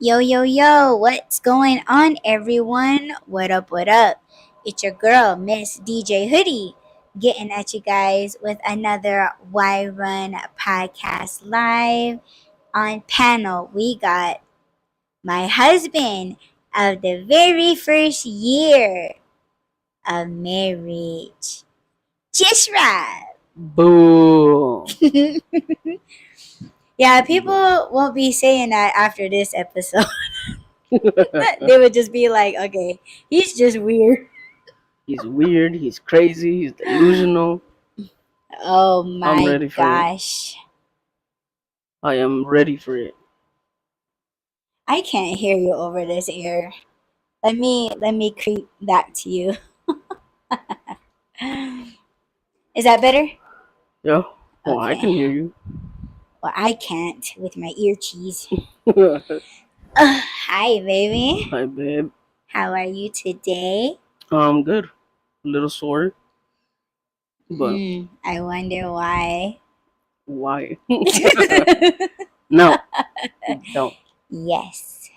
Yo, yo, yo, what's going on, everyone? What up, what up? It's your girl, Miss DJ Hoodie, getting at you guys with another Why Run podcast live. On panel, we got my husband of the very first year of marriage, Jishra. Boo. Yeah, people won't be saying that after this episode. They would just be like, okay, he's just weird. He's weird. He's crazy. He's delusional. Oh I'm my ready for it. gosh. I am ready for it. I can't hear you over this ear. Let me creep back to you. Is that better? Yeah. Oh, I Okay. can hear you. Well, I can't with my ear cheese. Hi, Hi, baby. babe. How are you today? I'm good. A little sore, but I wonder why. why? No. Don't. Yes.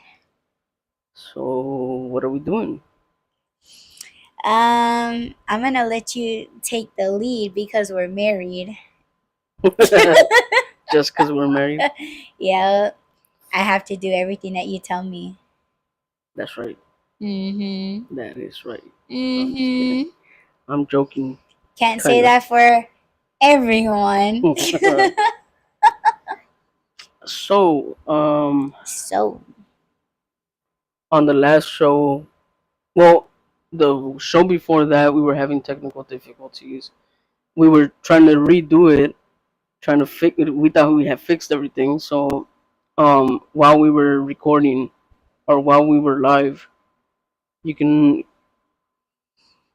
So, what are we doing? I'm gonna let you take the lead because we're married. Just because we're married? Yeah, I have to do everything that you tell me. That's right. Mm-hmm. That is right. Mm-hmm. I'm joking. Can't say that for everyone. So, So, on the last show, well, the show before that, we were having technical difficulties. We were trying to redo it, trying to fix it. We thought we had fixed everything. So, while we were recording or while we were live, you can.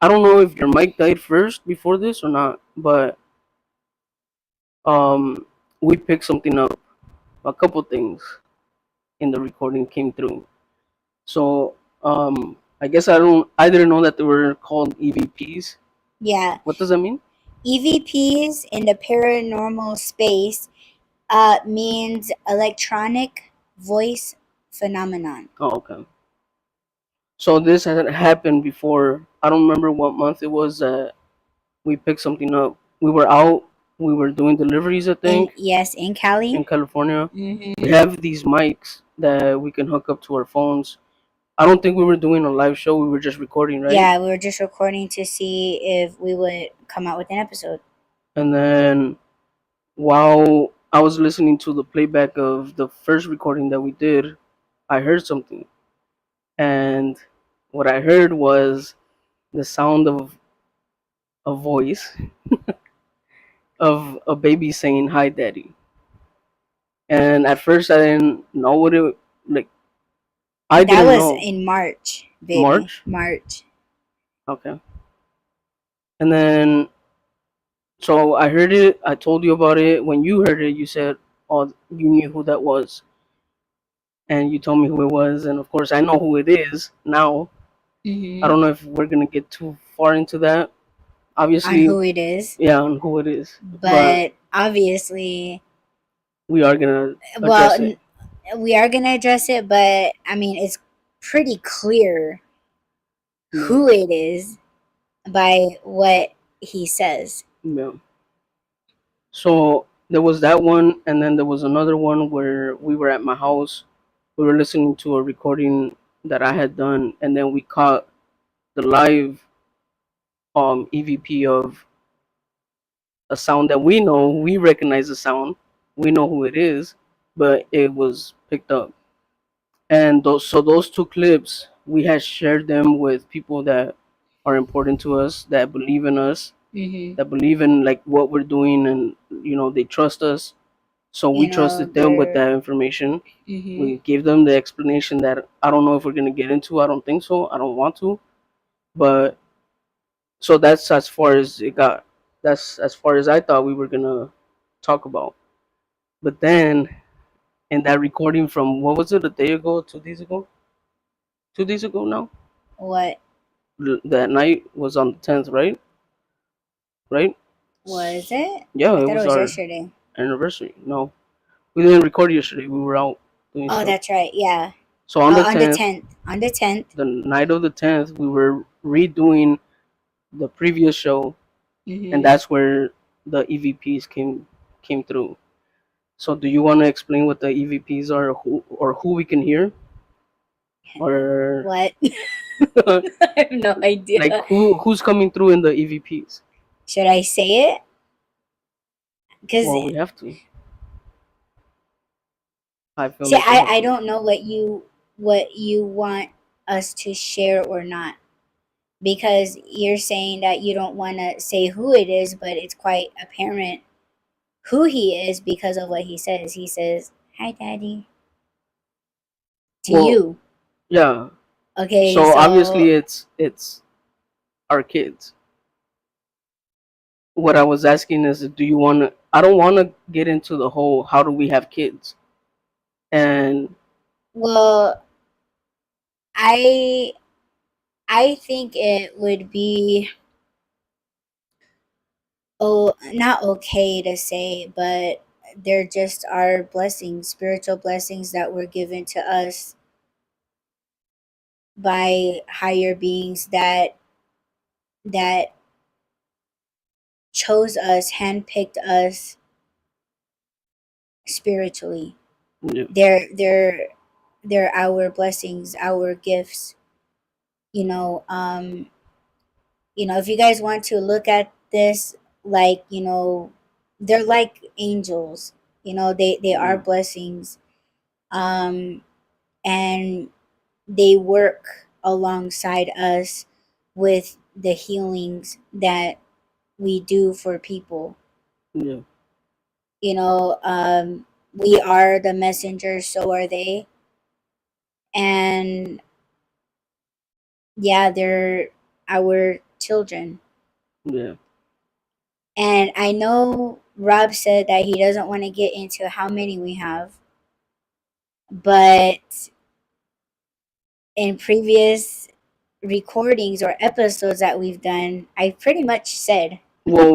I don't know if your mic died first before this or not, but um, we picked something up. A couple things in the recording came through. So, I guess I didn't know that they were called EVPs. yeah, What does that mean? EVPs in the paranormal space means electronic voice phenomenon. Oh, okay. So this had happened before. I don't remember what month it was that we picked something up. We were out. We were doing deliveries, I think, In Cali. in California. Mm-hmm. We have these mics that we can hook up to our phones. I don't think we were doing a live show. We were just recording, right? Yeah, we were just recording to see if we would come out with an episode. And then while I was listening to the playback of the first recording that we did, I heard something. And what I heard was the sound of a voice of a baby saying "Hi, Daddy." And at first, I didn't know what it like. I That didn't was know. in March, baby. March. Okay. And then, so I heard it. I told you about it. When you heard it, you said, "Oh, you knew who that was," and you told me who it was. And of course, I know who it is now. Mm-hmm. I don't know if we're gonna get too far into that. Obviously, On who it is. Yeah, on who it is. But obviously, we are gonna address it. We are gonna address it. But I mean, it's pretty clear who it is by what he says. Yeah. So there was that one, and then there was another one where we were at my house. We were listening to a recording that I had done, and then we caught the live EVP of a sound that we know. We recognize the sound. We know who it is, but it was picked up. And those two clips, we had shared them with people that are important to us, that believe in us, that believe in like what we're doing, and they trust us. So we trusted them with that information. We gave them the explanation that I don't know if we're gonna get into. I don't think so. I don't want to. But so that's as far as it got. That's as far as I thought we were gonna talk about. But then in that recording from, what was it, a day ago, 2 days ago? 2 days ago now? What? That night was on the 10th, right? Right? Was it? Yeah, I it thought was it was our yesterday. anniversary. No, we didn't record yesterday. We were out doing Oh, stuff. that's right. Yeah. So on the On the 10th, 10th. On the 10th. the night of the 10th, we were redoing the previous show, and Mm-hmm. that's where the EVPs came through. So do you want to explain what the EVPs are, who we can hear, or What? I have no idea. like who's coming through in the EVPs? Should I say it? Because Well, we have to. I feel see, like we have I to. don't know what you want us to share or not. Because you're saying that you don't want to say who it is, but it's quite apparent who he is because of what he says. He says, "Hi, Daddy," to Well, you. yeah. Okay, So obviously so it's our kids. What I was asking is, do you want to? I don't want to get into the whole how do we have kids, and well, I I think it would be not okay to say, but they're just our blessings, spiritual blessings that were given to us by higher beings that chose us, handpicked us spiritually. yeah, They're our blessings, our gifts. You know, if you guys want to look at this like, they're like angels. They are yeah, blessings. And they work alongside us with the healings that we do for people. yeah, You know, we are the messengers, so are they. And yeah, they're our children. yeah. And I know Rob said that he doesn't want to get into how many we have, but in previous recordings or episodes that we've done, I pretty much said. Well,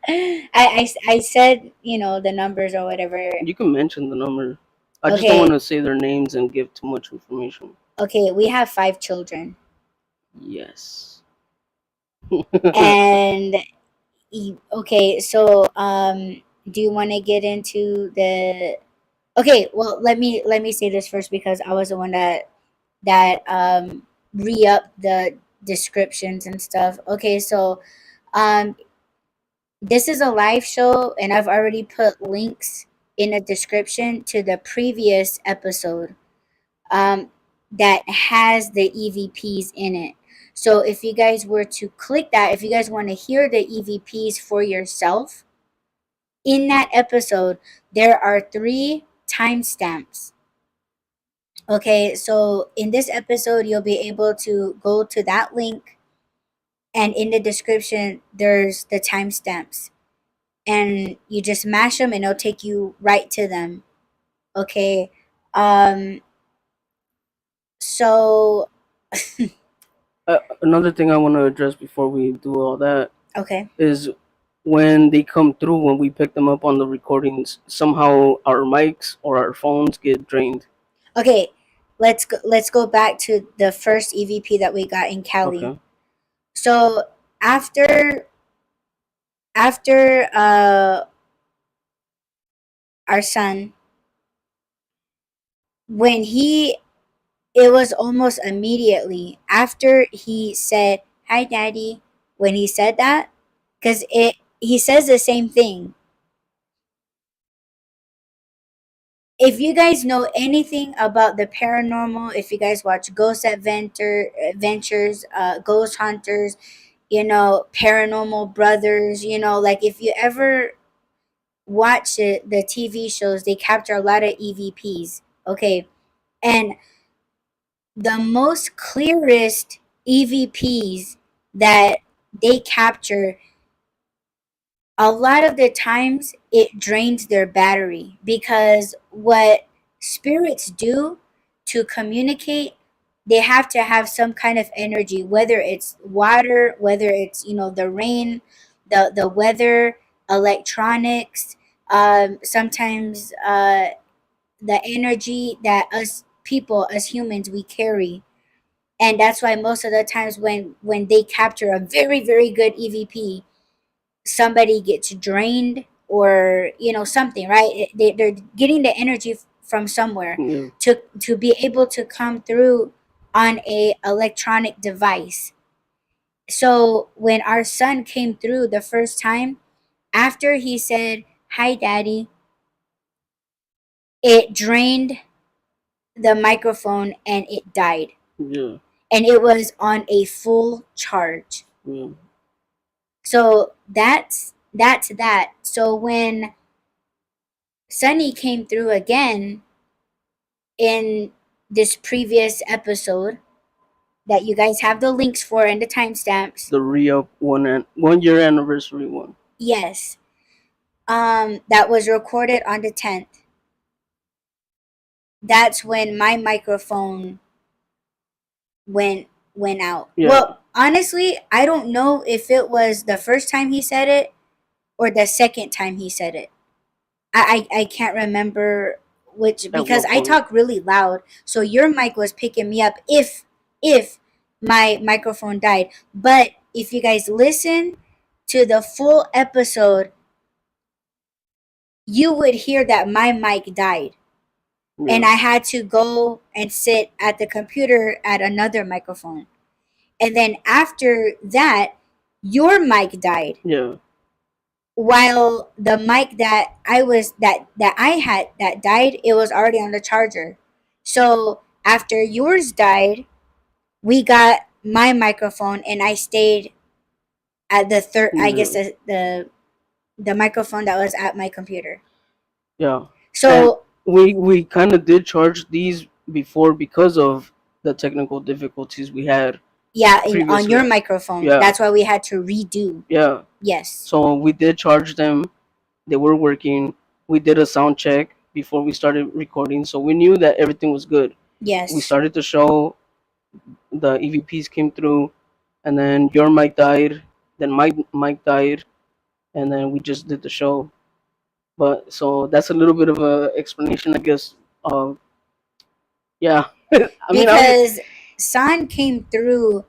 I said, the numbers or whatever. you can mention the number. I just don't want Okay, to say their names and give too much information. okay, we have 5 children. Yes. And okay, so do you want to get into the okay, well, let me say this first because I was the one that re-up the descriptions and stuff. Okay, so um this is a live show, and I've already put links in the description to the previous episode um, that has the EVPs in it. So if you guys were to click that, if you guys want to hear the EVPs for yourself, in that episode, there are 3 timestamps. Okay, so in this episode, you'll be able to go to that link, and in the description, there's the timestamps. And you just mash them and it'll take you right to them. Okay. Um so Another thing I want to address before we do all that okay. is when they come through, when we pick them up on the recordings, somehow our mics or our phones get drained. Okay. Let's go back to the first EVP that we got in Cali. Okay. So after our son, when he it was almost immediately after he said, "Hi Daddy," when he said that, cuz he says the same thing. If you guys know anything about the paranormal, if you guys watch Adventures, Ghost Hunters, Paranormal Brothers, like if you ever watch it, the TV shows, they capture a lot of EVPs. Okay. And the most clearest EVPs that they capture, a lot of the times it drains their battery because what spirits do to communicate, they have to have some kind of energy, whether it's water, whether it's the rain, the weather, electronics, sometimes the energy that us people as humans we carry. And that's why most of the times when they capture a very very good EVP, somebody gets drained, or something, right? They're getting the energy from somewhere Yeah. to be able to come through on a electronic device. So when our son came through the first time, after he said hi daddy, it drained the microphone and it died, Yeah. and it was on a full charge. Yeah. So that's that. So when Sunny came through again in this previous episode that you guys have the links for and the timestamps. The re-up 1 year anniversary one. Yes. That was recorded on the 10th. That's when my microphone went out. Yeah. Well, honestly, I don't know if it was the first time he said it or the second time he said it. I can't remember which, because I talk really loud, so your mic was picking me up if my microphone died. But if you guys listen to the full episode, you would hear that my mic died. Yeah. And I had to go and sit at the computer at another microphone. And then after that, your mic died. Yeah. While the mic that I had that died, it was already on the charger. So after yours died, we got my microphone, and I stayed at the third. I guess the microphone that was at my computer. Yeah. So and we kind of did charge these before because of the technical difficulties we had. Yeah, on your microphone. Yeah. That's why we had to redo. Yeah. Yes. So we did charge them. They were working. We did a sound check before we started recording, so we knew that everything was good. Yes. We started the show. The EVPs came through, and then your mic died. Then my mic died, and then we just did the show. But so that's a little bit of a explanation, I guess. Yeah. Because San came through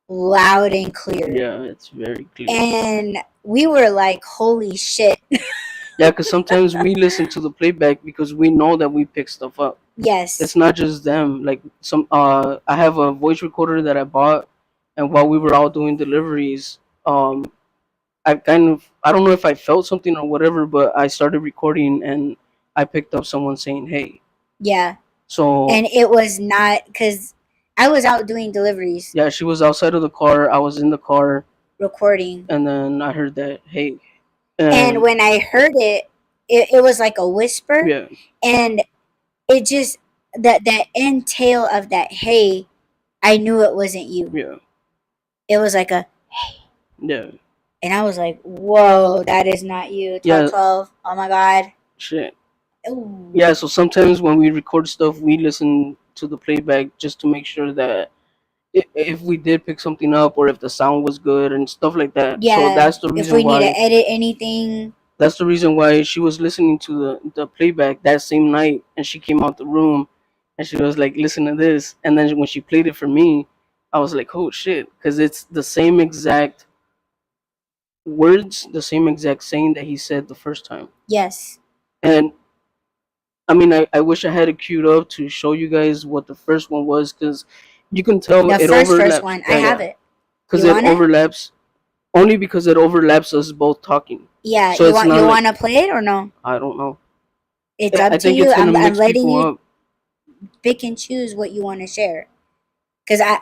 loud and clear. Yeah, it's very clear. And we were like, holy shit. Yeah, because sometimes we listen to the playback because we know that we pick stuff up. Yes. It's not just them. Like I have a voice recorder that I bought, and while we were all doing deliveries, I don't know if I felt something or whatever, but I started recording and I picked up someone saying, "Hey." Yeah. So. And it was not, because I was out doing deliveries. Yeah, she was outside of the car. I was in the car recording. And then I heard that, "Hey." And when I heard it, it was like a whisper. Yeah. And it just, that end tail of that, "Hey," I knew it wasn't you. Yeah. It was like a, "Hey." Yeah. And I was like, whoa, that is not you. 12. Oh my God. Shit. Ooh. Yeah, so sometimes when we record stuff, we listen to the playback just to make sure that if we did pick something up or if the sound was good and stuff like that. Yeah. So that's the reason if we need to edit anything. That's the reason why she was listening to the playback that same night, and she came out the room and she was like, "Listen to this." And then when she played it for me, I was like, "Oh shit," because it's the same exact words, the same exact saying that he said the first time. Yes. And I mean, I wish I had it queued up to show you guys what the first one was, because you can tell the it first overlaps. one. I have it. Because it overlaps. Only because it overlaps us both talking. Yeah. So you want to play it or no? I don't know. It's up to you. I'm letting you pick and choose what you want to share. Because I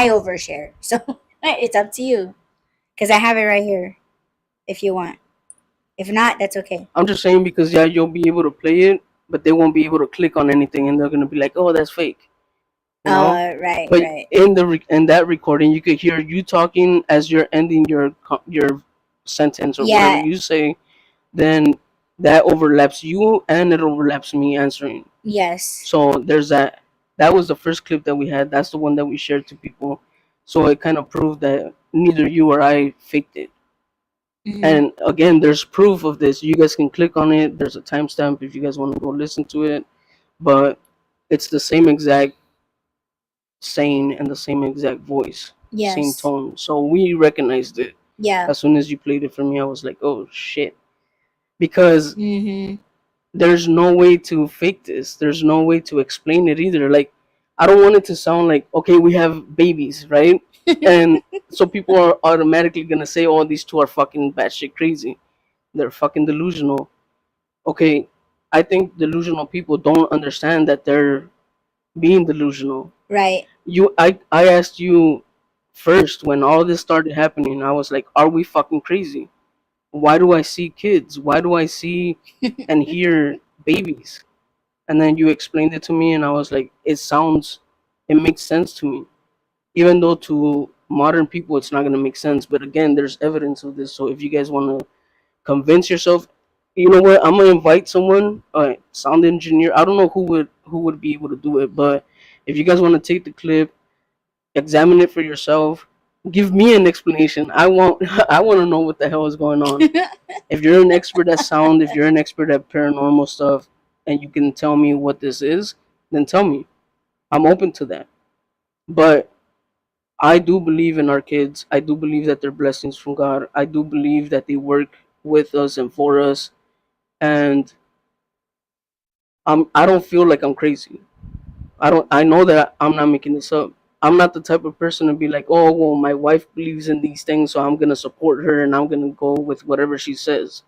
overshare. So it's up to you. Because I have it right here. If you want. If not, that's okay. I'm just saying because you'll be able to play it, but they won't be able to click on anything, and they're gonna be like, "Oh, that's fake." You know? Right. But right. in that recording, you could hear you talking as you're ending your sentence or whatever you say. Then that overlaps you, and it overlaps me answering. Yes. So there's that. That was the first clip that we had. That's the one that we shared to people. So it kind of proved that neither you or I faked it. Mm-hmm. And again, there's proof of this. You guys can click on it. There's a timestamp if you guys want to go listen to it. But it's the same exact saying and the same exact voice, same Yes. tone. So we recognized it. Yeah. As soon as you played it for me, I was like, oh shit. Because Mm-hmm. there's no way to fake this. There's no way to explain it either. Like, I don't want it to sound like, okay, we have babies, right? And so people are automatically gonna say, oh, these two are fucking batshit crazy. They're fucking delusional. Okay, I think delusional people don't understand that they're being delusional. Right. I asked you first when all this started happening. I was like, are we fucking crazy? Why do I see kids? Why do I see and hear babies? And then you explained it to me, and I was like, it makes sense to me, even though to modern people it's not going to make sense. But again, there's evidence of this. So if you guys want to convince yourself, you know what, I'm going to invite someone, a sound engineer. I don't know who would be able to do it, but if you guys want to take the clip, examine it for yourself, give me an explanation. I want I want to know what the hell is going on. If you're an expert at sound, if you're an expert at paranormal stuff, and you can tell me what this is, then tell me. I'm open to that. But I do believe in our kids. I do believe that they're blessings from God. I do believe that they work with us and for us. And I don't feel like I'm crazy. I know that I'm not making this up. I'm not the type of person to be like, oh well, my wife believes in these things, so I'm gonna support her and I'm gonna go with whatever she says.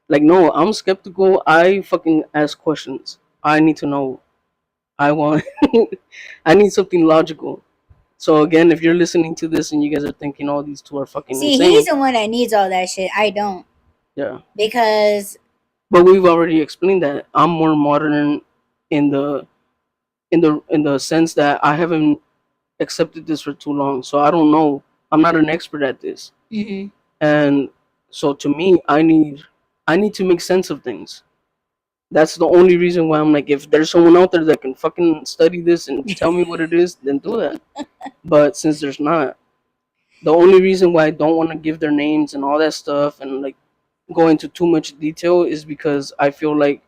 Like, no, I'm skeptical. I fucking ask questions. I need to know. I want. I need something logical. So again, if you're listening to this and you guys are thinking, "Oh, these two are fucking See, he's insane," the one that needs all that shit. I don't. yeah. Because But we've already explained that I'm more modern in the sense that I haven't accepted this for too long, so I don't know. I'm not an expert at this, mm-hmm. and so to me, I need to make sense of things. That's the only reason why I'm like, if there's someone out there that can fucking study this and tell me what it is, then do that. But since there's not, the only reason why I don't want to give their names and all that stuff and like go into too much detail is because I feel like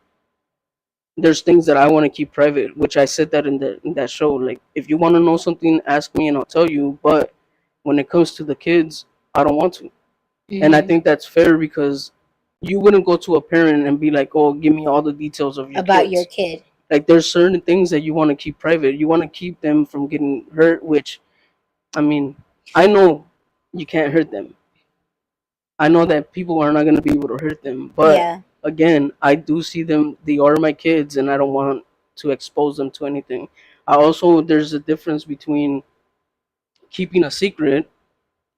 there's things that I want to keep private, which I said that in that show. Like, if you want to know something, ask me and I'll tell you. But when it comes to the kids, I don't want to. And I Mm-hmm. think that's fair because you wouldn't go to a parent and be like, "Oh, give me all the details of your About your kids." kid. Like, there's certain things that you want to keep private. You want to keep them from getting hurt, which, I mean, I know you can't hurt them. I know that people are not going to be able to hurt them. But Yeah. again, I do see them. They are my kids, and I don't want to expose them to anything. I also, there's a difference between keeping a secret,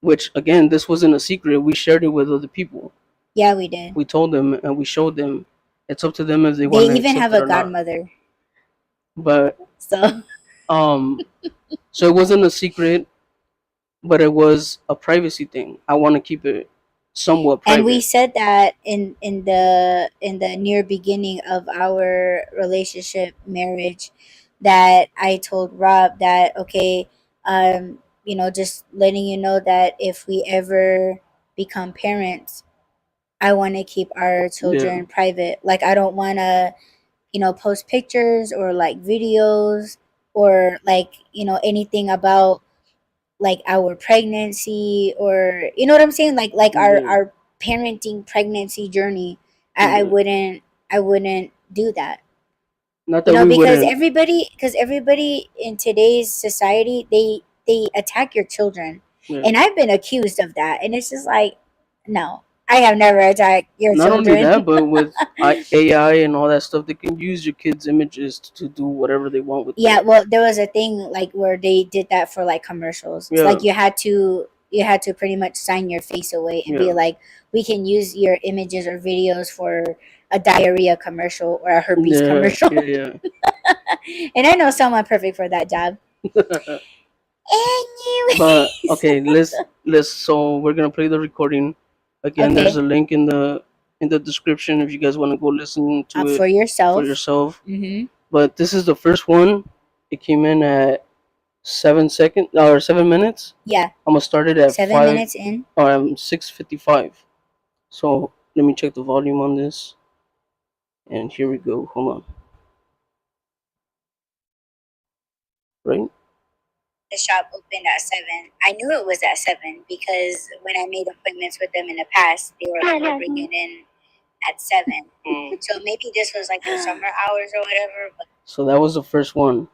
which again, this wasn't a secret. We shared it with other people. Yeah, we did. We told them and we showed them. It's up to them if they They want to even accept have it a or not. godmother. But So um, so it wasn't a secret, but it was a privacy thing. I want to keep it somewhat and we private. said that in the near beginning of our relationship marriage, that I told Rob that, okay, just letting you know that if we ever become parents, I want to keep our Yeah, children private. Like, I don't want to, post pictures or like videos or like, anything about like our pregnancy, or you know what I'm saying, like our yeah, our parenting pregnancy journey. I yeah. wouldn't, do that. Not that we Because wouldn't. everybody in today's society, they attack your children. Yeah. And I've been accused of that, and it's just like, no, I have never attacked your Not only children. that, but with AI and all that stuff, they can use your kids' images to do whatever they want with Yeah, them. well, there was a thing like where they did that for like commercials. It's Yeah, like you had to pretty much sign your face away and be yeah, like, we can use your images or videos for a diarrhea commercial or a herpes yeah, commercial. yeah, And I know someone perfect for that job. yeah. Anyway. But okay, let's. So we're gonna play the recording. Again, there's Okay. a link in the description if you guys want to go listen to For it for yourself. yourself. Mm-hmm. But this is the first one. It came in at 7 seconds or 7 minutes. Yeah. I'm gonna start it at 7 minutes in. 6:55. So let me check the volume on this. And here we go. Hold on. the shop opened at 7. I knew it was at 7 because when I made appointments with them in the past, they were bringing in at 7. So maybe this was like the summer hours or whatever. But So that was the first one.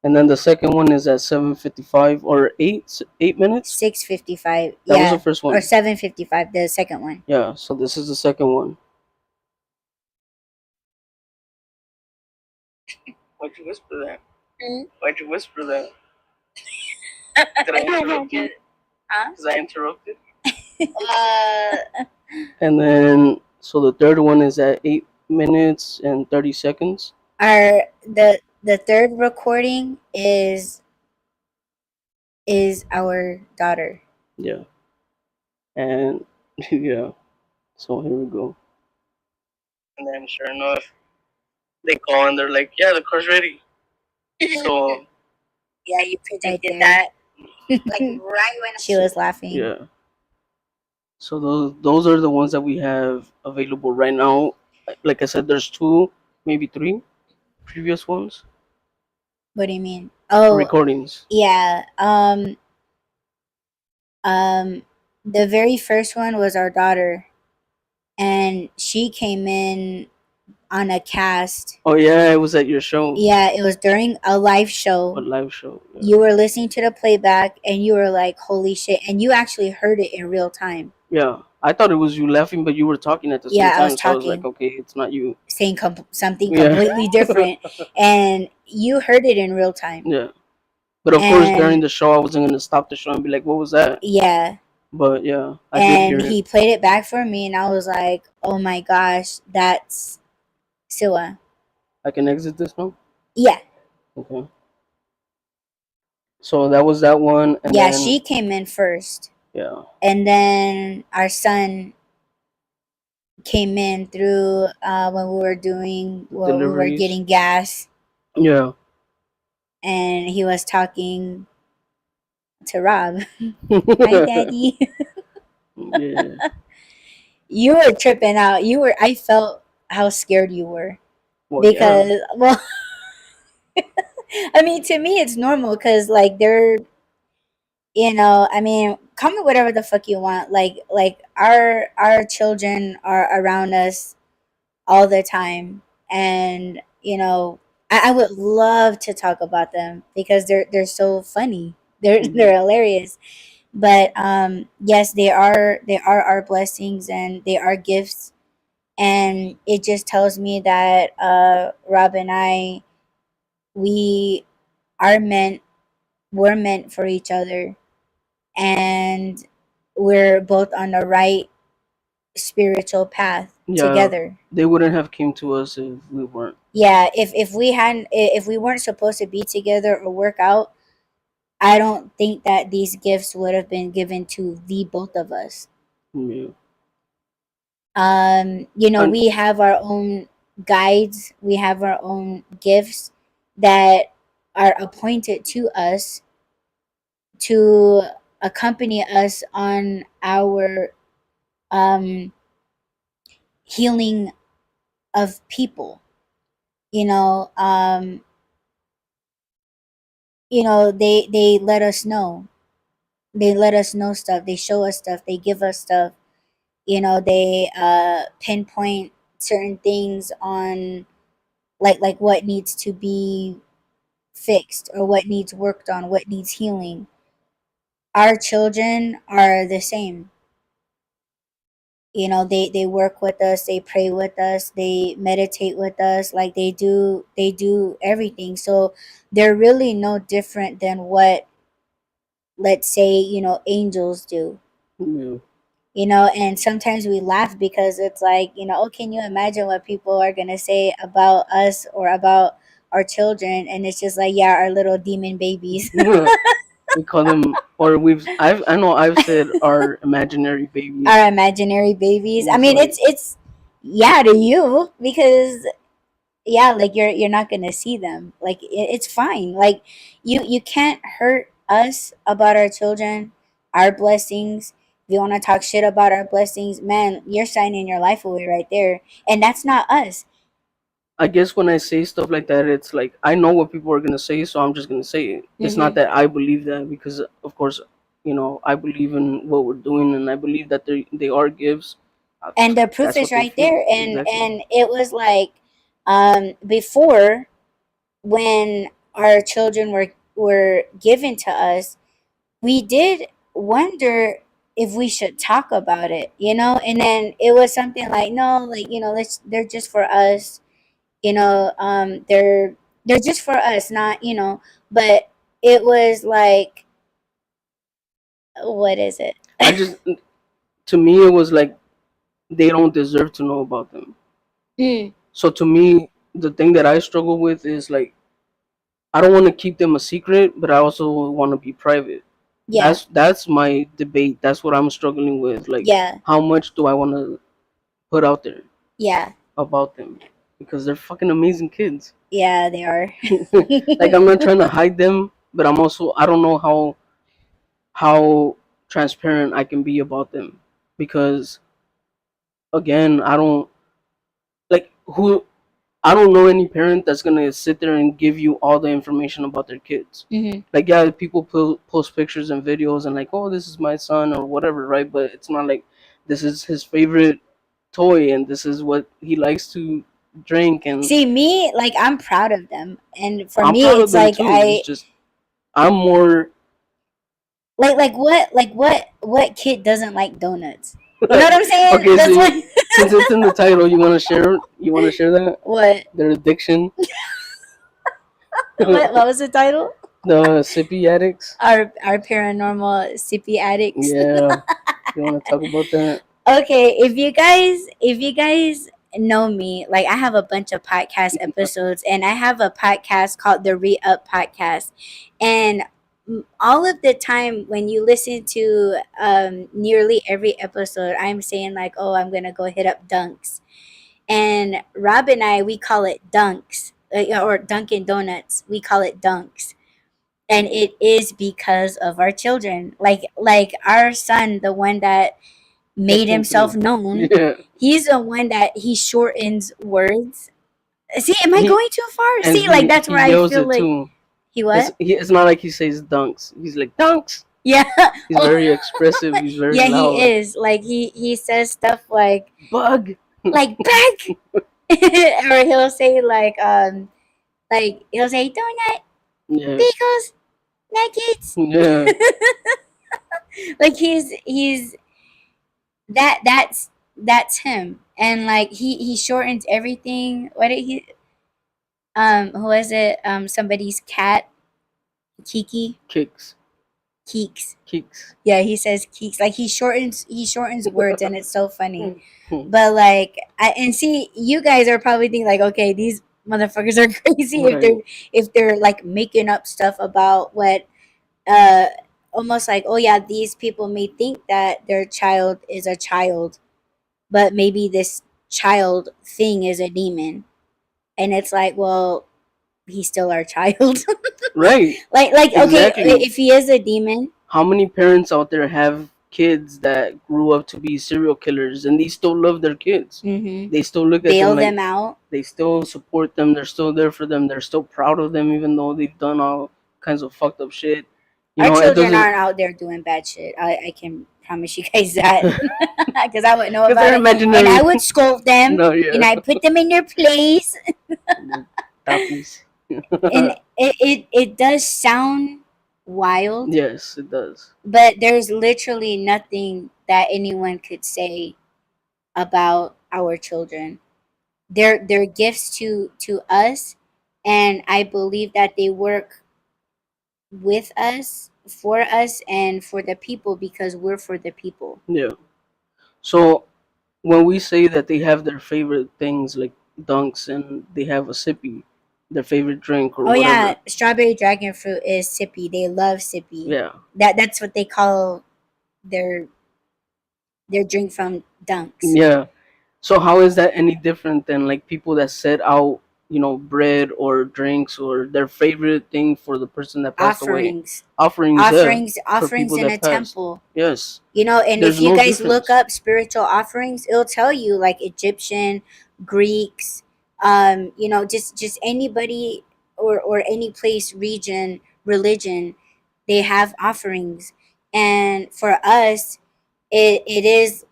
And then the second one is at 7:55 or 8 minutes. 6:55. That was Yeah, the first one. or 7:55. The second one. Yeah. So this is the second one. Why'd you whisper that? Why'd you whisper that? Did I interrupt you? Huh? Because I interrupted. And then so the third one is at 8 minutes and 30 seconds. The third recording is our daughter. Yeah. And yeah. So here we go. And then sure enough, they call and they're like, "Yeah, the car's ready." So yeah, you predicted that. Like right when she was laughing. Yeah. So those are the ones that we have available right now. Like I said, there's 2, maybe 3 previous ones. What do you mean? Oh, recordings. Yeah. The very first one was our daughter, and she came in on a cast. Oh yeah, it was at your show. Yeah, it was during a live show. A live show. Yeah. You were listening to the playback, and you were like, "Holy shit!" And you actually heard it in real time. Yeah, I thought it was you laughing, but you were talking at the same time. Yeah, I was So I was talking. like, okay, it's not you. Saying something completely different, and you heard it in real time. Yeah, but of course during the show I wasn't gonna stop the show and be like, "What was that?" Yeah. But yeah, I did hear And he it. played it back for me, and I was like, "Oh my gosh, that's Siwa." I can exit this now. Yeah. Okay. So that was that one. And Yeah, then, she came in first. Yeah. And then our son came in through when we were doing we were Deliveries. getting gas, Yeah. and he was talking to Rob. Hi, Daddy. Yeah. You were tripping out. I felt how scared you were. Well, Because yeah. well, I mean, to me it's normal because like they're, I mean, comment whatever the fuck you want. Like our children are around us all the time, and I would love to talk about them because they're so funny. They're hilarious. But yes, they are our blessings, and they are gifts, and it just tells me that Rob and I, we are we're meant for each other, and we're both on the right spiritual path together. They wouldn't have came to us if we weren't. Yeah, if we weren't supposed to be together or work out, I don't think that these gifts would have been given to the both of us. Yeah. We have our own guides, we have our own gifts that are appointed to us to accompany us on our healing of people. you know um they let us know, stuff, they show us stuff, they give us stuff. They pinpoint certain things on, like what needs to be fixed, or what needs worked on, what needs healing. Our children are the same. They work with us, they pray with us, they meditate with us, like they do everything. So they're really no different than what, let's say, angels do. And sometimes we laugh because it's like, oh, can you imagine what people are going to say about us or about our children? And it's just like, yeah, our little demon babies. We call them, or I know I've said our imaginary babies. Our imaginary babies. I mean, it's yeah to you, because yeah, like you're not gonna see them. Like it's fine. Like you can't hurt us about our children, our blessings. If you want to talk shit about our blessings, man, you're signing your life away right there, and that's not us. I guess when I say stuff like that, it's like I know what people are gonna say, so I'm just gonna say it. It's not Mm-hmm. that I believe that, because of course, I believe in what we're doing, and I believe that they are gifts. Uh, And the proof That's is what they right feel there. And exactly. it was like, before, when our children were given to us, we did wonder if we should talk about it, and then it was something like, no, like, let's they're just for us, they're just for us, not, but it was like, what is it? I just To me it was like they don't deserve to know about them. Mm, So to me, the thing that I struggle with is like I don't want to keep them a secret, but I also want to be private. yeah, That's my debate. That's what I'm struggling with. Like, yeah, how much do I want to put out there yeah, about them? Because they're fucking amazing kids. yeah, they are. Like, I'm not trying to hide them, but I don't know how transparent I can be about them, because again, who I don't know any parent that's gonna sit there and give you all the information about their kids. Hmm. Like, yeah, people post pictures and videos and like, oh, this is my son or whatever, right? But it's not like this is his favorite toy and this is what he likes to drink. And See, me, like, I'm proud of them, and for I'm me, proud of it's them like, too. It's just I'm more what kid doesn't like donuts? You know what I'm saying? okay. So That's what. since it's in the title, you want to share? You want to share that What? their addiction, What the was the title? Sippie addicts. Our paranormal Sippie addicts. Yeah, you want to talk about that? Okay, if you guys know me, like, I have a bunch of podcast episodes, and I have a podcast called the Re-Up Podcast. And all of the time when you listen to nearly every episode, I'm saying like, oh, I'm gonna go hit up Dunks. And Rob and I, we call it Dunks, or Dunkin' Donuts. We call it Dunks, and it is because of our children. Like our son, the one that made himself Technically, known, yeah. he's the one that he shortens words. See, am I He going too far? and See, like, that's he where I yells feel it like too. he what? It's not like he says dunks. He's like dunks. Yeah. He's Oh, very expressive. He's very yeah, he loud. is. Like, he says stuff Bug. like back, or he'll say donut, Yeah. pickles, nuggets. Yeah. Like, he's that's him. And like, he shortens everything. What did he who was it? Somebody's cat, Kiki, Kicks. Keeks. Kicks. Yeah, he says Keeks. Like, he shortens words, and it's so funny. But like, and see, you guys are probably thinking like, okay, these motherfuckers are crazy if Right. they're like making up stuff about what, uh almost like, oh yeah, these people may think that their child is a child, but maybe this child thing is a demon. And it's like, well, he's still our child. Right. Like, okay, Exactly. if he is a demon. How many parents out there have kids that grew up to be serial killers and they still love their kids? Mm-hmm. They still look at them Bail like them out. they still support them. They're still there for them. They're still proud of them, even though they've done all kinds of fucked up shit. Our It children doesn't aren't out there doing bad shit. I can promise you guys that. Because I would know because about they're it. And I imaginary. would scold them. No, And yeah. I put them in their place. Tapis. And it does sound wild, Yes, it does. but there's literally nothing that anyone could say about our children. They're gifts to us, and I believe that they work with us, for us, and for the people, because we're for the people. Yeah. So when we say that they have their favorite things like dunks and they have a sippy, their favorite drink or Oh yeah, whatever. strawberry dragon fruit is Sippie. They love Sippie. Yeah. That's what they call their drink from Dunks. Yeah. So how is that any different than like people that set out, bread or drinks or their favorite thing for the person that passed away? Offerings. Offerings, yeah, for Offerings people in a that passed. temple. Yes. And if There's you no guys look difference. up spiritual offerings, it'll tell you like Egyptian, Greeks, just anybody, or any place, region, religion, they have offerings. And for us, it is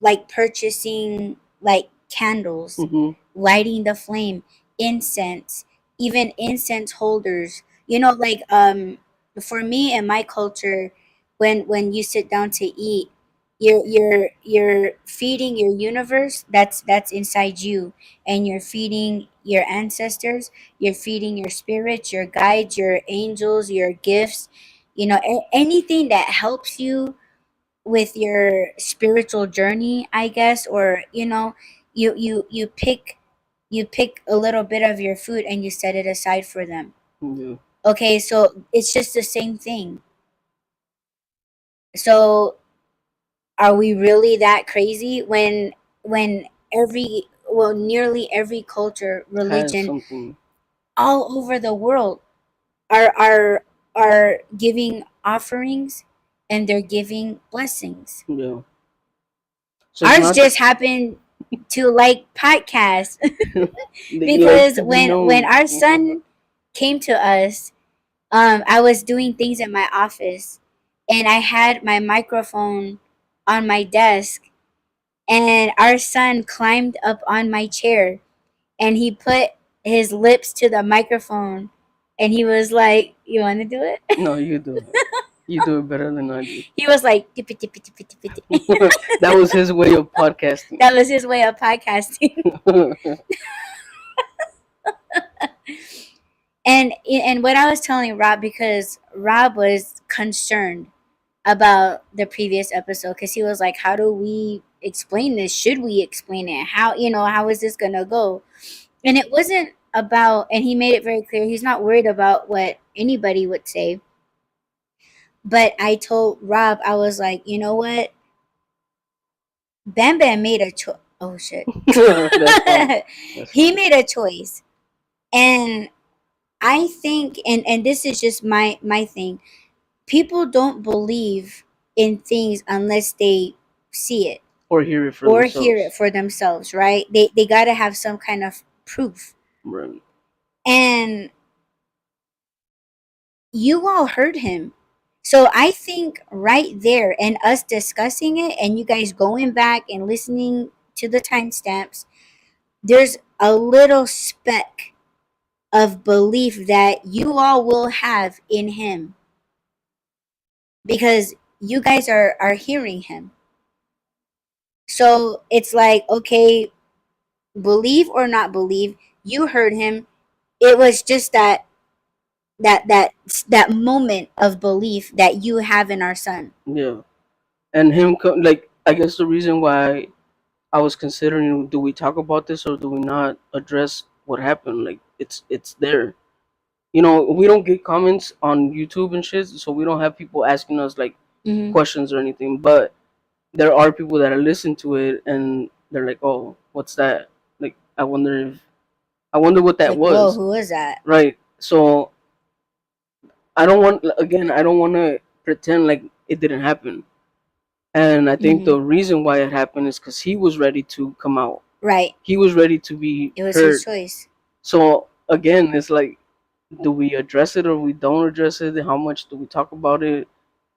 like purchasing like candles, Mm-hmm. lighting the flame, incense, even incense holders. Like, for me and my culture, when you sit down to eat, you're feeding your universe that's inside you, and you're feeding your ancestors, you're feeding your spirits, your guides, your angels, your gifts, anything that helps you with your spiritual journey, I guess. Or you pick a little bit of your food and you set it aside for them. Yeah. Okay, so it's just the same thing. So are we really that crazy when nearly every culture, Has religion, something. all over the world are giving offerings, and they're giving blessings. Yeah. So it's Ours not that just happened to like podcasts. they like Because to be when known. our Mm-hmm. son came to us, I was doing things in my office, and I had my microphone on my desk, and our son climbed up on my chair, and he put his lips to the microphone, and he was like, "You want to do it?" No, you do it. You do it better than I do. He was like, "Tippy, tippy, tippy, tippy, tippy." That was his way of podcasting. That was his way of podcasting. And what I was telling Rob, because Rob was concerned about the previous episode, because he was like, "How do we explain this? Should we explain it? How is this gonna go?" And it wasn't about, and he made it very clear, he's not worried about what anybody would say. But I told Rob, I was like, you know what? Bam Bam made a choice. Oh shit. That's fine. That's He fine. made a choice. And I think, and this is just my thing, people don't believe in things unless they see it Or hear it for or hear it themselves. for themselves, right? They got to have some kind of proof. Right. And you all heard him. So I think right there, and us discussing it, and you guys going back and listening to the timestamps, there's a little speck of belief that you all will have in him, because you guys are hearing him. So it's like, okay, believe or not believe, you heard him. It was just that moment of belief that you have in our son. Yeah. And him, like, I guess the reason why I was considering, do we talk about this or do we not address what happened? Like, it's there. We don't get comments on YouTube and shit, so we don't have people asking us like Mm-hmm. questions or anything. But there are people that listen to it and they're like, "Oh, what's that?" Like, I wonder what that Like, whoa, was, who is that? right? So I don't want to pretend like it didn't happen. And I think Mm-hmm. the reason why it happened is because he was ready to come out. Right. He was ready to be It was his heard. choice. So again, it's like, do we address it or we don't address it? How much do we talk about it?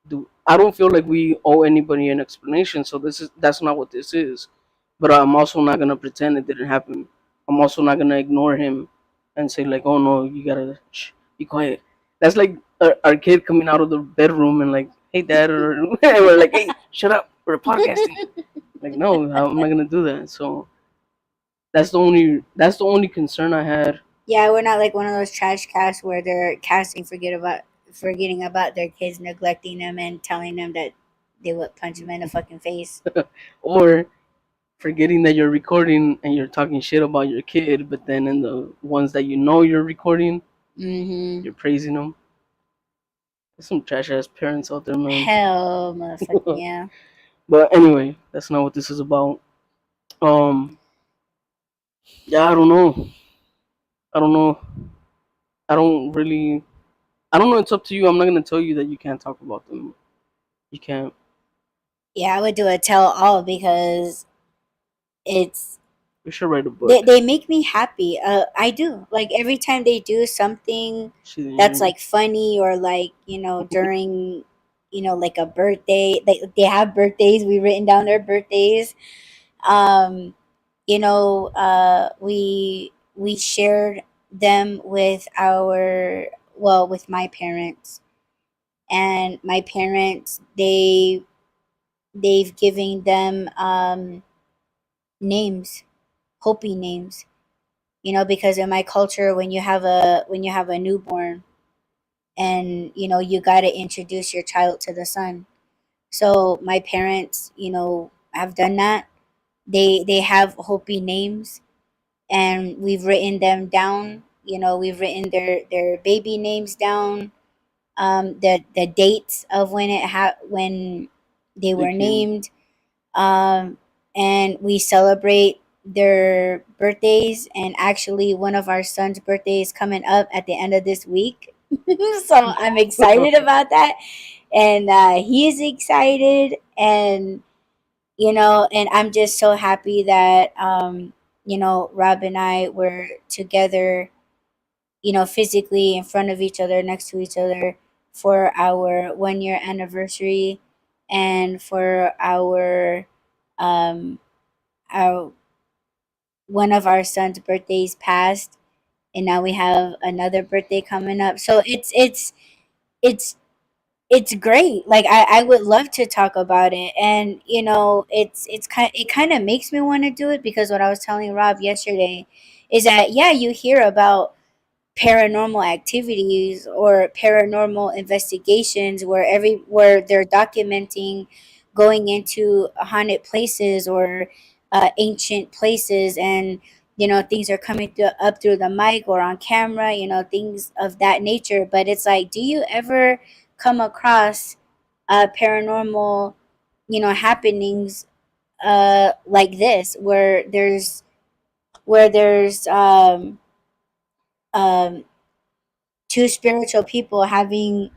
Do I don't feel like we owe anybody an explanation. So that's not what this is. But I'm also not gonna pretend it didn't happen. I'm also not gonna ignore him and say like, oh no, you gotta be quiet. That's like our kid coming out of the bedroom and like, hey dad, or and we're like, hey, shut up, we're podcasting. Like, no, I'm not gonna do that. So that's the only concern I had. Yeah, we're not like one of those trash casts where they're casting forgetting about their kids, neglecting them, and telling them that they would punch them in the fucking face. Or forgetting that you're recording and you're talking shit about your kid, but then in the ones that you're recording, Mm-hmm. you're praising them. There's some trash ass parents out there, man. Hell, motherfucking yeah. But anyway, that's not what this is about. Um, yeah, I don't know. I don't know. I don't really. I don't know. It's up to you. I'm not gonna tell you that you can't talk about them. You can't. Yeah, I would do a tell all, because it's We should write a they, book. they make me happy. I do, like, every time they do something that's She, like funny, or like, during, like a birthday, they have birthdays, we've written down their birthdays. um we shared them with our, well, with my parents. And my parents, they've given them names, Hopi names. Because in my culture, when you have a newborn, and you got to introduce your child to the sun. So my parents, have done that. They have Hopi names, and we've written them down. We've written their baby names down, the dates of when they they were came. named, um, and we celebrate their birthdays. And actually, one of our son's birthday is coming up at the end of this week, so I'm excited about that, and he's excited, and I'm just so happy that Rob and I were together, physically in front of each other, next to each other, for our 1 year anniversary, and for um our one of our son's birthdays passed, and now we have another birthday coming up. So it's it's great. Like, I would love to talk about it, and it kind of makes me want to do it, because what I was telling Rob yesterday is that, yeah, you hear about paranormal activities or paranormal investigations, where they're documenting going into haunted places, or ancient places, and things are coming up through the mic or on camera, things of that nature. But it's like, do you ever come across paranormal happenings like this, where there's um two spiritual people having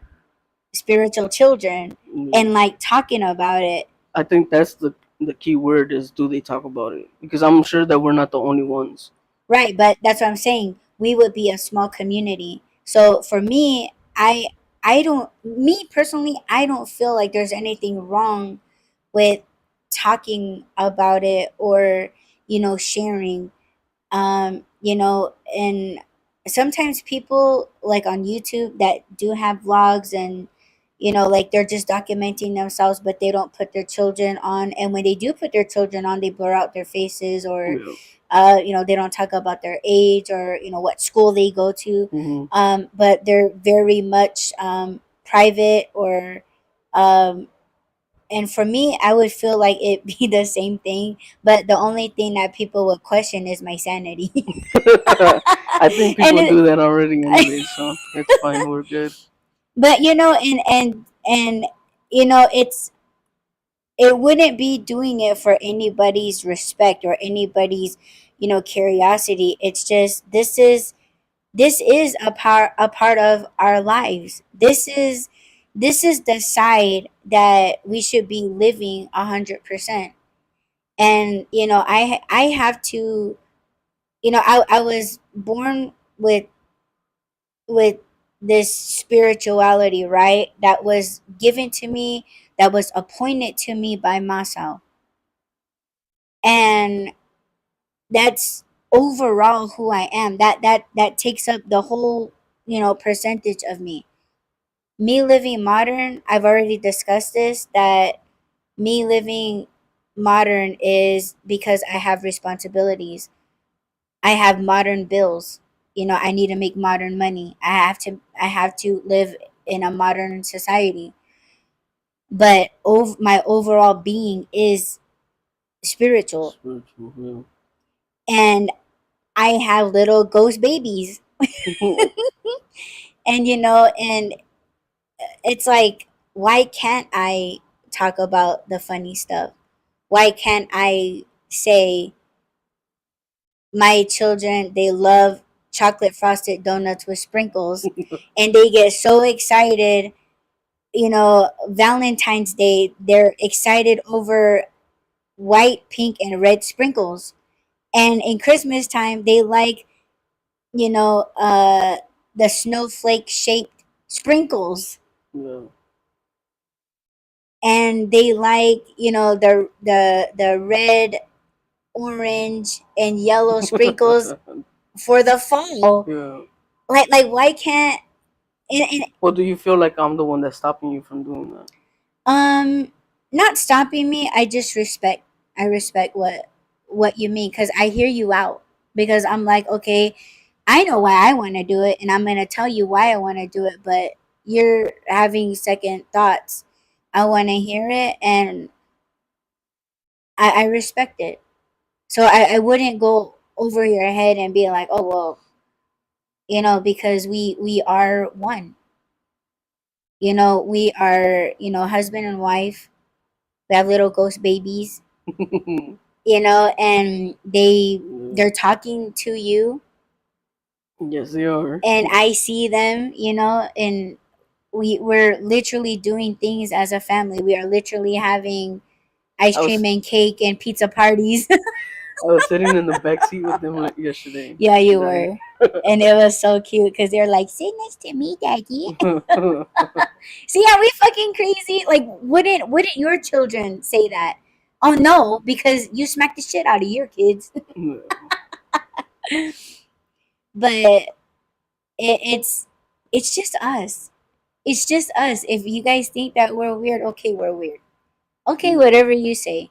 spiritual children, Yeah. and like talking about it. I think that's the key word is, do they talk about it? Because I'm sure that we're not the only ones. Right, but that's what I'm saying. We would be a small community. So for me, I don't me personally, I don't feel like there's anything wrong with talking about it, or sharing. And sometimes people, like on YouTube, that do have vlogs, and like, they're just documenting themselves, but they don't put their children on. And when they do put their children on, they blur out their faces, or Yeah. they don't talk about their age, or what school they go to. Hmm. But they're very much private, or um, and for me, I would feel like it be the same thing, but the only thing that people would question is my sanity. I think and people do that already anyway, so it's fine. We're good. but and it wouldn't be doing it for anybody's respect, or anybody's curiosity. It's just, this is a part of our lives. This is the side that we should be living 100%. And I have to, I was born with this spirituality, right, that was given to me, that was appointed to me by Masao. And that's overall who I am. That takes up the whole percentage of me. Me living modern, I've already discussed this, that me living modern is because I have responsibilities. I have modern bills. I need to make modern money. I have to live in a modern society. But my overall being is spiritual. Spiritual, And I have little ghost babies. yeah. And it's like, why can't I talk about the funny stuff? Why can't I say, my children, they love chocolate frosted donuts with sprinkles, and they get so excited. Valentine's Day, they're excited over white, pink, and red sprinkles. And in Christmas time, they like, you know, the snowflake shaped sprinkles, Yeah. and they like, you know, the red, orange, and yellow sprinkles for the fall. Yeah. Like why can't, and Well, do you feel like I'm the one that's stopping you from doing that? um not stopping me. I respect what you mean, because I hear you out, because I'm like, okay, I know why I want to do it, and I'm going to tell you why I want to do it, but you're having second thoughts. I want to hear it, and I respect it. So I wouldn't go over your head and be like, oh, well, you know, because we are one. You know, we are, you know, husband and wife. We have little ghost babies, you know, and Yeah. they're talking to you, Yes, they are. and I see them, you know, and we're literally doing things as a family. We are literally having ice I cream was and cake and pizza parties. I was sitting in the back seat with them like yesterday. Yeah, you Then were. And it was so cute because they're like, sit next to me, daddy. See how we fucking crazy? Like, wouldn't your children say that? Oh no, because you smack the shit out of your kids. But it's just us. It's just us. If you guys think that we're weird, okay, we're weird. Okay, whatever you say.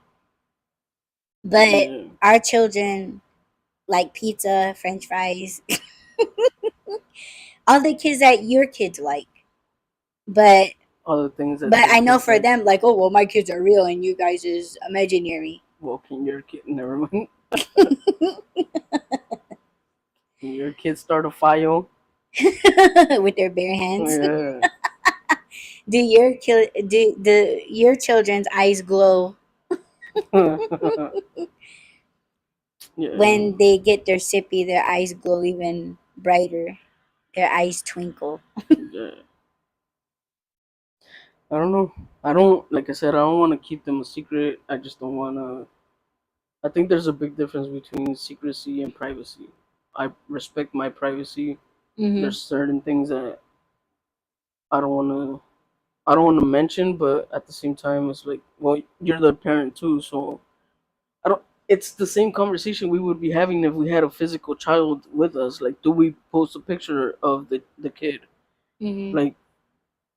But yeah. our children like pizza, French fries, all the kids that your kids like. But Other things that but their I know kids for like. them, like, oh well, my kids are real and you guys is imaginary. Well, can your kid never mind? Can your kid start a fire? With their bare hands. Yeah. Do your children's eyes glow Yeah. when they get their sippy? Their eyes glow even brighter. Their eyes twinkle. Yeah. I don't know. I don't like I said. I don't want to keep them a secret. I just don't want to. I think there's a big difference between secrecy and privacy. I respect my privacy. Mm-hmm. There's certain things that I don't want to. I don't want to mention, but at the same time, it's like, well, you're the parent too, so I don't. It's the same conversation we would be having if we had a physical child with us. Like, do we post a picture of the kid? Mm-hmm. Like,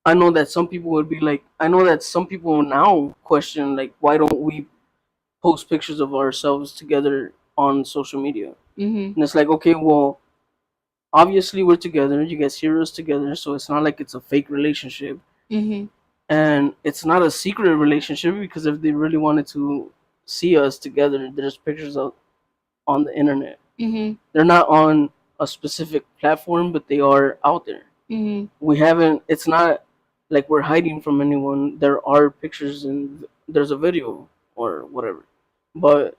I know that some people would be like, I know that some people now question like, why don't we post pictures of ourselves together on social media? Mm-hmm. And it's like, okay, well, obviously we're together. You guys hear us together, so it's not like it's a fake relationship, Mm-hmm. and it's not a secret relationship because if they really wanted to see us together, there's pictures of on the internet. Mm-hmm. They're not on a specific platform, but they are out there. Mm-hmm. We haven't. It's not like we're hiding from anyone. There are pictures and there's a video or whatever. But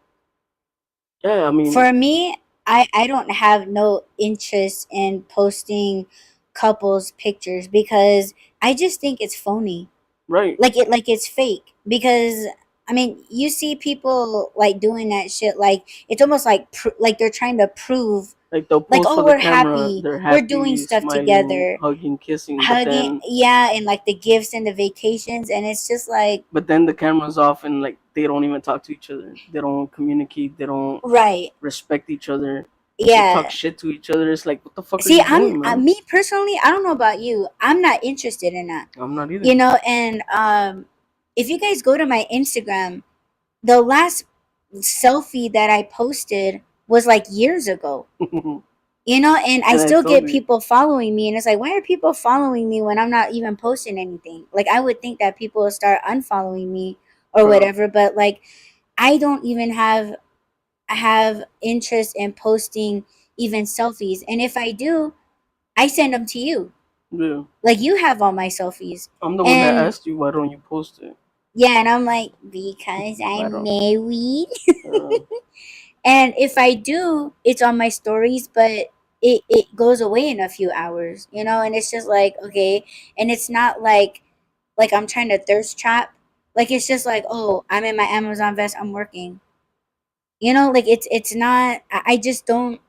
yeah, I mean, For me, I don't have no interest in posting couples pictures because I just think it's phony. right. Like it's fake, because I mean, you see people like doing that shit, like it's almost like like they're trying to prove, Like they'll like, post oh, for the we're camera. happy, They're we're doing happy, stuff smiling, together, hugging, kissing. But hugging, then, yeah, and like the gifts and the vacations, and it's just like, the camera's off and like they don't even talk to each other. They don't communicate. They don't right, respect each other. They talk yeah. shit to each other. It's like, what the fuck are See, you doing, man? me personally, I don't know about you, I'm not interested in that, I'm not you either. know. And if you guys go to my Instagram, the last selfie that I posted was like years ago, And you know, and I I still told get you, people following me, and it's like, why are people following me when I'm not even posting anything? Like, I would think that people will start unfollowing me or bro. whatever, but like, I don't even have interest in posting even selfies, and if I do, I send them to you. Yeah. Like, you have all my selfies. I'm the one that And asked you, why don't you post it? yeah, and I'm like, because Why I'm don't? married. Uh, And if I do, it's on my stories, but it goes away in a few hours, you know, and it's just like, okay. And it's not like I'm trying to thirst trap. Like, it's just like, oh, I'm in my Amazon vest, I'm working. You know, like it's not. I just don't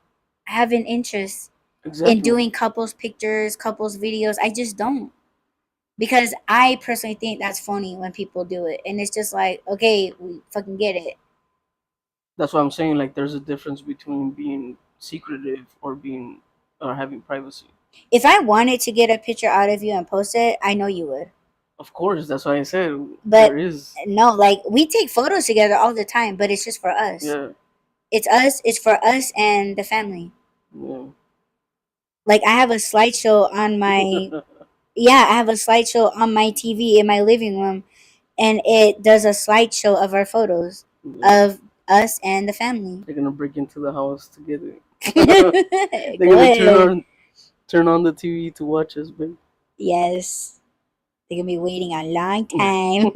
have an interest in Exactly. doing couples pictures, couples videos. I just don't, because I personally think that's phony when people do it, and it's just like, okay, we fucking get it. That's what I'm saying. Like, there's a difference between being secretive or being or having privacy. If I wanted to get a picture out of you and post it, I know you would. Of course, that's why I said there But is. no, like we take photos together all the time, but it's just for us. Yeah, It's us. It's for us and the family. yeah. Like I have a slideshow on my yeah, I have a slideshow on my TV in my living room, and it does a slideshow of our photos Yeah. of us and the family. They're gonna break into the house to get it. They're Go gonna ahead. turn on the TV to watch us, babe. Yes, they're gonna be waiting a long time.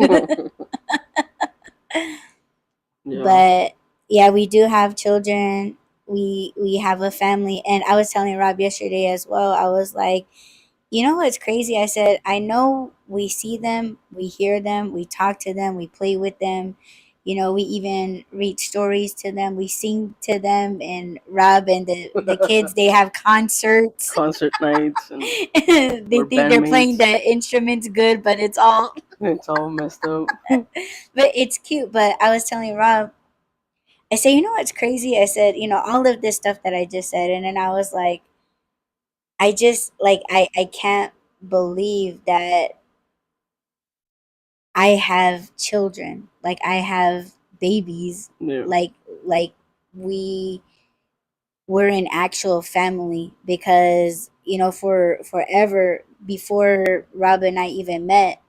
Yeah. But yeah, we do have children. We have a family, and I was telling Rob yesterday as well. I was like, you know what's crazy? I said, I know we see them, we hear them, we talk to them, we play with them. You know, we even read stories to them, we sing to them, and Rob and the kids, they have concerts. Concert nights, and They we're think they're playing bandmates. the instruments good, but it's all, It's all messed up. but it's cute. But I was telling Rob, I said, you know what's crazy? I said, you know, all of this stuff that I just said, and then I was like, I just like I can't believe that I have children. Like I have babies. Yeah. Like we were an actual family, because you know, for forever before Rob and I even met,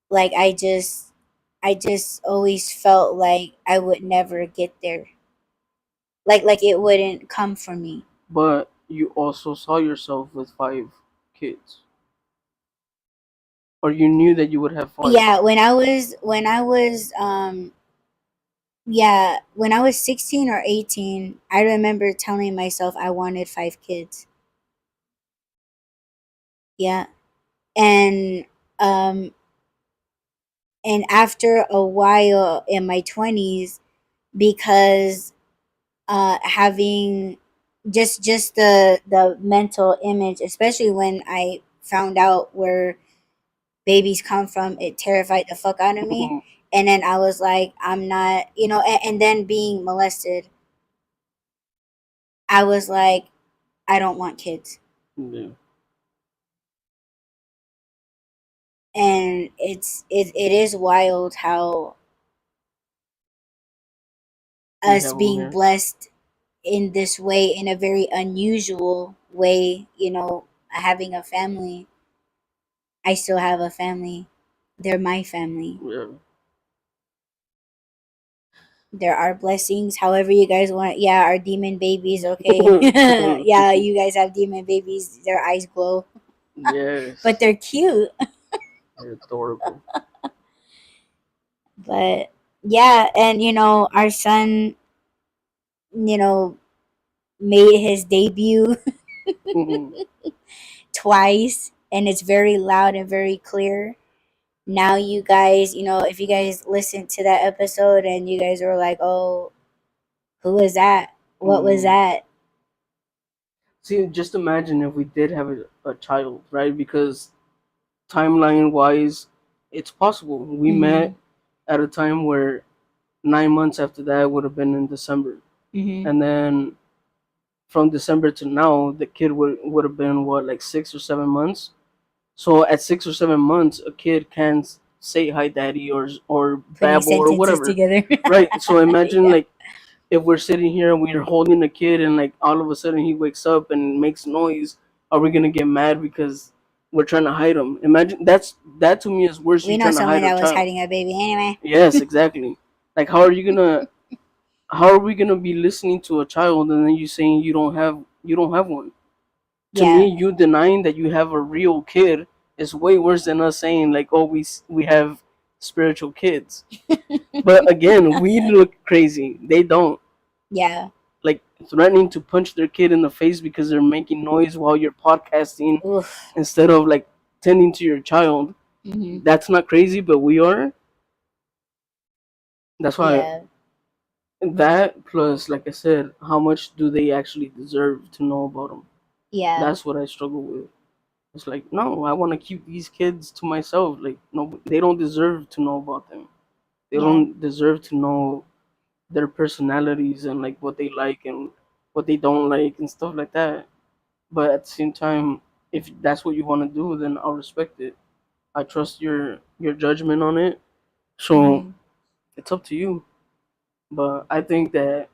like I just always felt like I would never get there. Like it wouldn't come for me. But you also saw yourself with 5 kids, or you knew that you would have 5. Yeah, when I was 16 or 18, I remember telling myself I wanted 5 kids. Yeah. And um and after a while in my 20s, because having just the mental image, especially when I found out where babies come from, it terrified the fuck out of me. And then I was like, I'm not, you know, and then being molested, I was like, I don't want kids. Yeah. And it is wild how We us have them being here. blessed in this way, in a very unusual way, you know, having a family. I still have a family. They're my family. Yeah. There are blessings, however you guys want. Yeah, our demon babies, okay. Yeah, you guys have demon babies, their eyes glow, but Yes. they're cute. They're adorable. But yeah, and you know, our son, you know, made his debut twice, and it's very loud and very clear. Now you guys, you know, if you guys listen to that episode and you guys were like, oh, who was that, what was that? See, just imagine if we did have a child, right? Because timeline wise, it's possible. We Mm-hmm. met at a time where 9 months after that would have been in December. Mm-hmm. And then from December to now, the kid would have been what, like 6 or 7 months. So at 6 or 7 months, a kid can say hi, daddy, or Putting babble or sentences whatever, together. right? So imagine Yeah. like if we're sitting here and we're holding a kid and like all of a sudden he wakes up and makes noise, are we gonna get mad because we're trying to hide him? Imagine that to me is worse. We You know trying to someone hide a that was child. hiding a baby anyway. Yes, exactly. Like how are we gonna be listening to a child and then you saying you don't have one? To Yeah. me, you denying that you have a real kid is way worse than us saying like, oh, we have spiritual kids. But again, we look crazy. They don't. Yeah. Like threatening to punch their kid in the face because they're making noise while you're podcasting Oof. instead of like tending to your child. Mm-hmm. That's not crazy, but we are. That's why Yeah. That plus, like I said, how much do they actually deserve to know about them? Yeah. That's what I struggle with. It's like, no, I want to keep these kids to myself. Like, no, they don't deserve to know about them. They Yeah. don't deserve to know their personalities and like what they like and what they don't like and stuff like that. But at the same time, if that's what you want to do, then I'll respect it. I trust your judgment on it. So Hmm. it's up to you. But I think that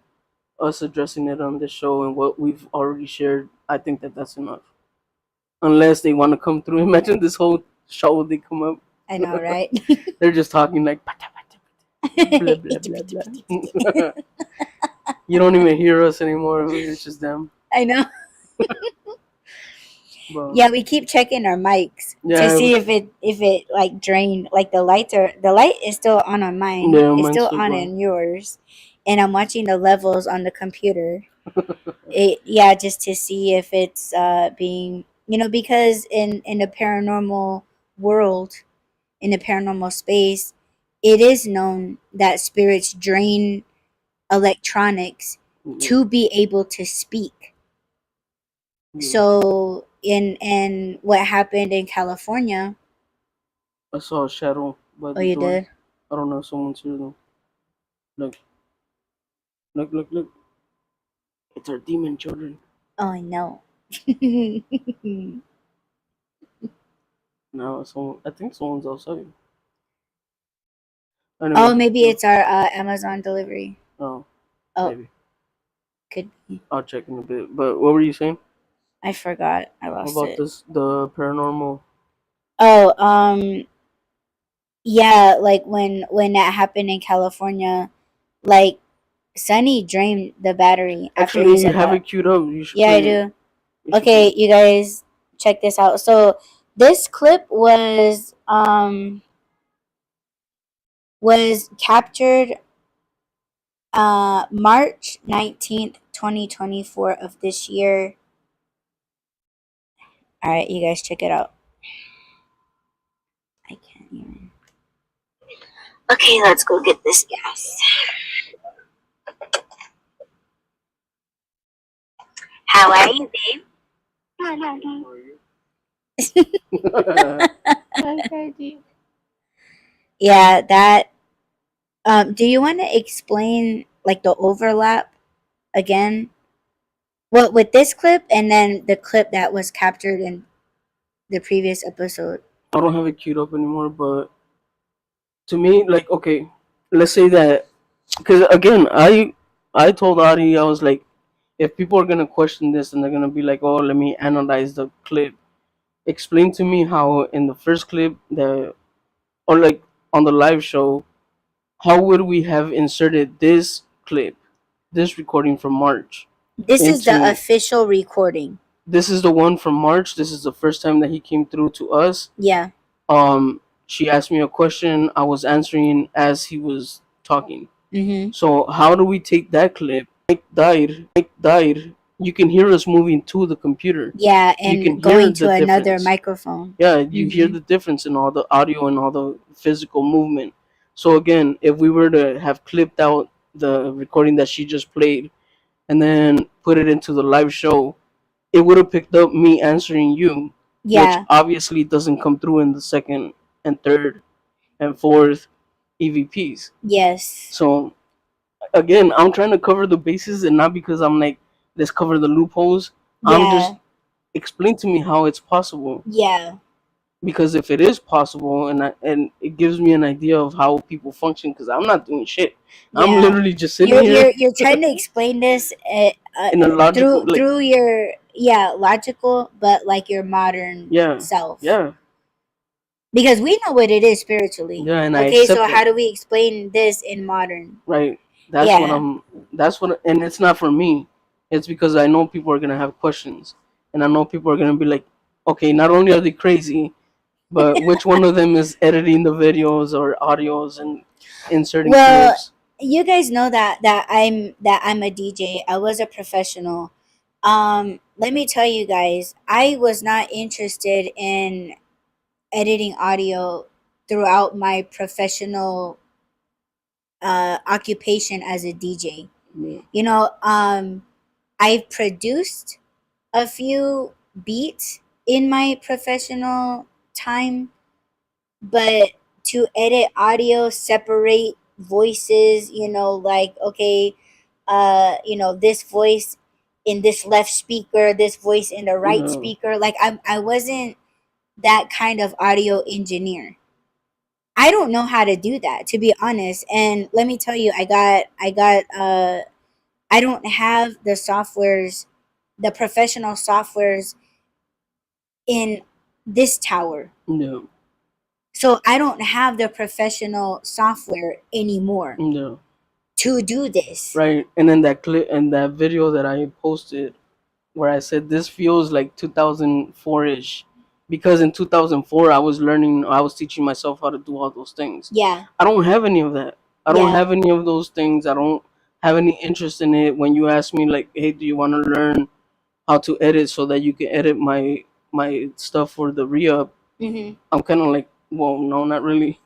us addressing it on the show and what we've already shared, I think that that's enough. Unless they want to come through. Imagine this whole show they come up. I know, right? They're just talking like pata, pata, blah blah blah blah. You don't even hear us anymore. It's just them. I know. But Yeah, we keep checking our mics to yeah, see if it like drained. Like the light is still on mine. yeah, It's mine's still still on going. in yours, and I'm watching the levels on the computer. Yeah, just to see if it's being, because in the paranormal world, in the paranormal space, it is known that spirits drain electronics Yeah, to be able to speak. yeah. So in what happened in California. I saw a shadow by Oh, the you door. did? I don't know if someone's here though. Look, look, look, look. It's our demon children. Oh, I know. Now someone, I think someone's outside. Anyway, Oh, maybe no. it's our Amazon delivery. Oh, Oh, maybe. could be. I'll check in a bit. But what were you saying I forgot. I lost about it. this? The paranormal. Oh, yeah, like when that happened in California, like Sunny drained the battery after he Actually, you said have it that. queued up. You should Yeah, I play it. do. You should play Okay, it. you guys check this out. So this clip was captured March 19th, 2024 of this year. All right, you guys check it out. I can't even. Okay, let's go get this gas. How are you, babe? Yeah, that. Do you want to explain like the overlap again? What with this clip and then the clip that was captured in the previous episode? I don't have it queued up anymore, but to me, like, okay, let's say that because again, I told Adi I was like, if people are gonna question this and they're gonna be like, oh, let me analyze the clip. Explain to me how in the first clip the or like on the live show, how would we have inserted this clip, this recording from March This is the into official recording. this is the one from March. This is the first time that he came through to us. Yeah. She asked me a question. I was answering as he was talking. Mm-hmm. So how do we take that clip? Died. You can hear us moving to the computer. Yeah, You can and hear going the to another difference. microphone. Yeah, you hear Mm-hmm. the difference in all the audio and all the physical movement. So again, if we were to have clipped out the recording that she just played and then put it into the live show, it would have picked up me answering you, which Yeah. obviously doesn't come through in the second and third and fourth EVPs. Yes. So again, I'm trying to cover the bases and not because I'm like, let's cover the loopholes. I'm just Yeah. explain to me how it's possible. Yeah. Because if it is possible and it gives me an idea of how people function because I'm not doing shit. I'm Yeah. literally just sitting You're here you're you're trying to explain this in a logical like through your, yeah, logical, but like your modern yeah, self, yeah, because we know what it is spiritually. yeah, and I Okay, so accept how that. do we explain this in modern? Right. That's what Yeah. I'm. That's what, and it's not for me. It's because I know people are gonna have questions, and I know people are gonna be like, okay, not only are they crazy, but which one of them is editing the videos or audios and inserting Well, clips? you guys know that I'm a DJ. I was a professional. Let me tell you guys, I was not interested in editing audio throughout my professional occupation as a DJ. Yeah. You know, I've produced a few beats in my professional time, but to edit audio, separate voices, like, okay, this voice in this left speaker, this voice in the right No. speaker, like I wasn't that kind of audio engineer. I don't know how to do that, to be honest. And let me tell you, I don't have the softwares, the professional softwares in this tower. No. So I don't have the professional software anymore No. to do this. Right. And then that clip and that video that I posted where I said this feels like 2004 ish, because in 2004 I was teaching myself how to do all those things. Yeah. I don't have any of that. I don't Yeah. have any of those things. I don't have any interest in it. When you ask me like, hey, do you want to learn how to edit so that you can edit my stuff for the re-up, Mm-hmm. I'm kind of like, well, no, not really.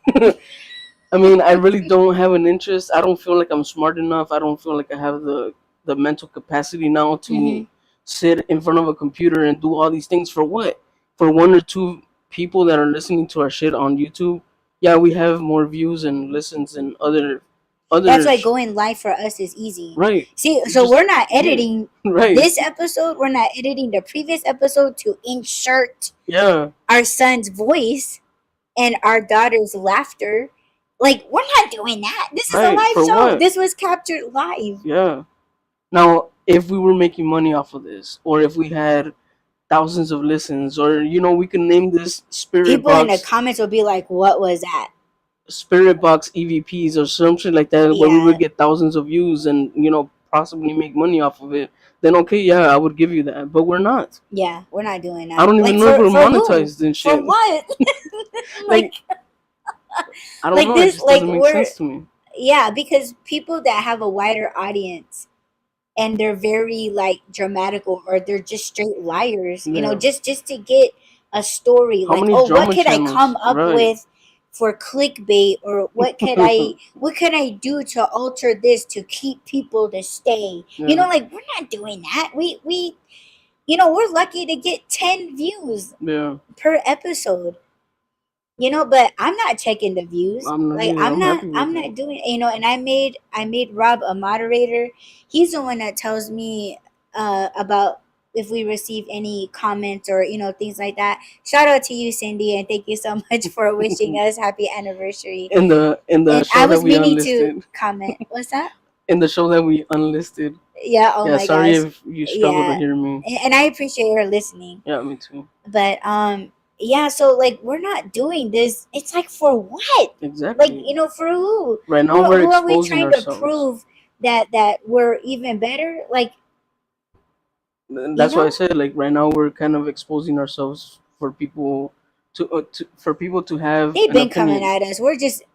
I mean, I really don't have an interest. I don't feel like I'm smart enough. I don't feel like I have the mental capacity now Mm-hmm. to sit in front of a computer and do all these things for what? For one or two people that are listening to our shit on YouTube. Yeah, we have more views and listens than That's other why going live for us is easy. right. See, You so just we're not here. editing Right. this episode, we're not editing the previous episode to insert Yeah. our son's voice and our daughter's laughter. Like, we're not doing that. This is a Right. live For show. what? This was captured live. Yeah. Now, if we were making money off of this, or if we had thousands of listens, or we can name this People in the comments will be like, what was that? Spirit Box EVPs or something like that, where we Yeah. would get thousands of views and possibly make money off of it. Then okay, yeah, I would give you that, but we're not. Yeah, we're not doing that. I don't Like, even know if we're for who? monetized and For shit. what? Like, Like, I don't like know. It this, just like doesn't make we're, sense to me. yeah, because people that have a wider audience and they're very like dramatical, or they're just straight liars, Yeah. just to get a story, How like, many oh, what drama could I come channels? up Right. with for clickbait, or what can I do to alter this to keep people to stay, Yeah. like, we're not doing that. We we're lucky to get 10 views Yeah. per episode, but I'm not checking the views. I'm not Like, either. i'm I'm not happy with i'm it. not doing, and I made Rob a moderator. He's the one that tells me about if we receive any comments, or things like that. Shout out to you, Cindy, and thank you so much for wishing us happy anniversary. In the And I show that was we meaning to unlisted. comment. What's that? In the show that we unlisted. Yeah, oh Yeah, my sorry gosh. if you struggle to Yeah. hear me. And I appreciate her listening. Yeah, me too. But yeah, so like, we're not doing this. It's like, for what? Like, Exactly. for who? Right now Who we're who are we exposing trying to ourselves. prove that we're even better? Like, And you that's why I know, said, like, right now we're kind of exposing ourselves for people for people to have they've an been coming opinion. at us.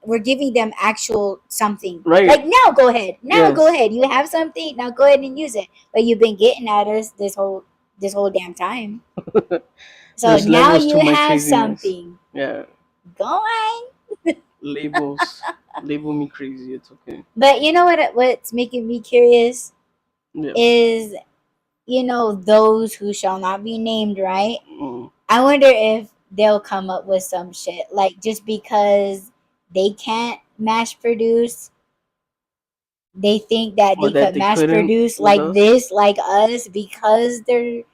We're giving them actual something. Right. Like, now go ahead. Now go Yes. ahead. You have something. Now go ahead and use it. But you've been getting at us this whole damn time. So There's now levels to you my have craziness. something. Yeah. Go on. Labels. Label me crazy. It's okay. But you know what's making me curious Yeah. is, those who shall not be named, right? Mm. I wonder if they'll come up with some shit, like, just because they can't mass produce, they think that Or they that could they mass couldn't produce with like us. this, like us, because they're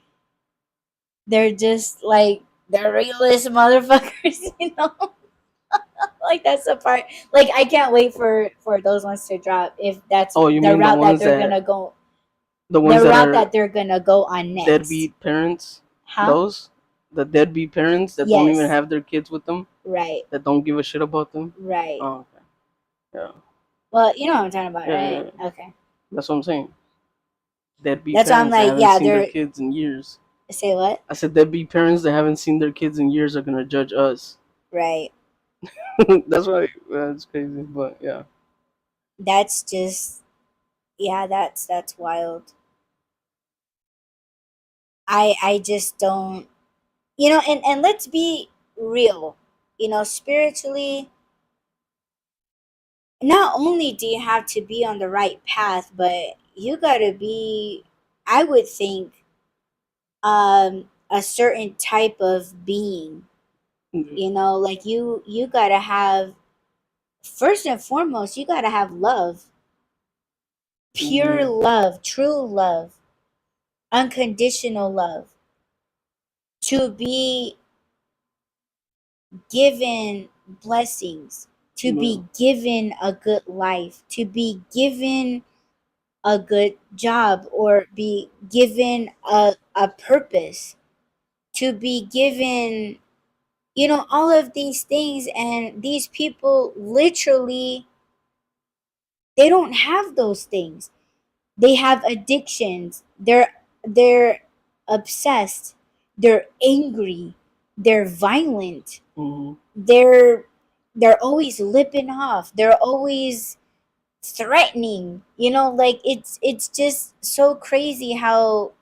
just like the realest motherfuckers, Like, that's the part. Like, I can't wait for those ones to drop, if that's Oh, you the mean the route that ones they're that gonna go, the the ones that route are that they're gonna go on next. deadbeat parents? Huh? Those the deadbeat parents that don't even Yes. have their kids with them, Right. that don't give a shit about them. Right. Oh, okay. Yeah. Well, you know what I'm talking about, Yeah, right? yeah. Okay. That's what I'm saying. Deadbeat That's why I'm parents that like, haven't yeah, seen their they're, kids in years. say what? I said deadbeat parents that haven't seen their kids in years are gonna judge us. Right. That's why it's crazy, but yeah. That's just, yeah, that's wild. I just don't, and let's be real. Spiritually, not only do you have to be on the right path, but you gotta be, I would think, a certain type of being. Mm-hmm. You know, like you gotta have, first and foremost, you gotta have love, pure Yeah. love, true love, unconditional love, to be given blessings, to Yeah. be given a good life, to be given a good job, or be given a purpose, to be given, you know, all of these things. And these people literally, they don't have those things. They have addictions. They're obsessed. They're angry. They're violent. Mm-hmm. They're always lipping off. They're always threatening. You know, like it's just so crazy how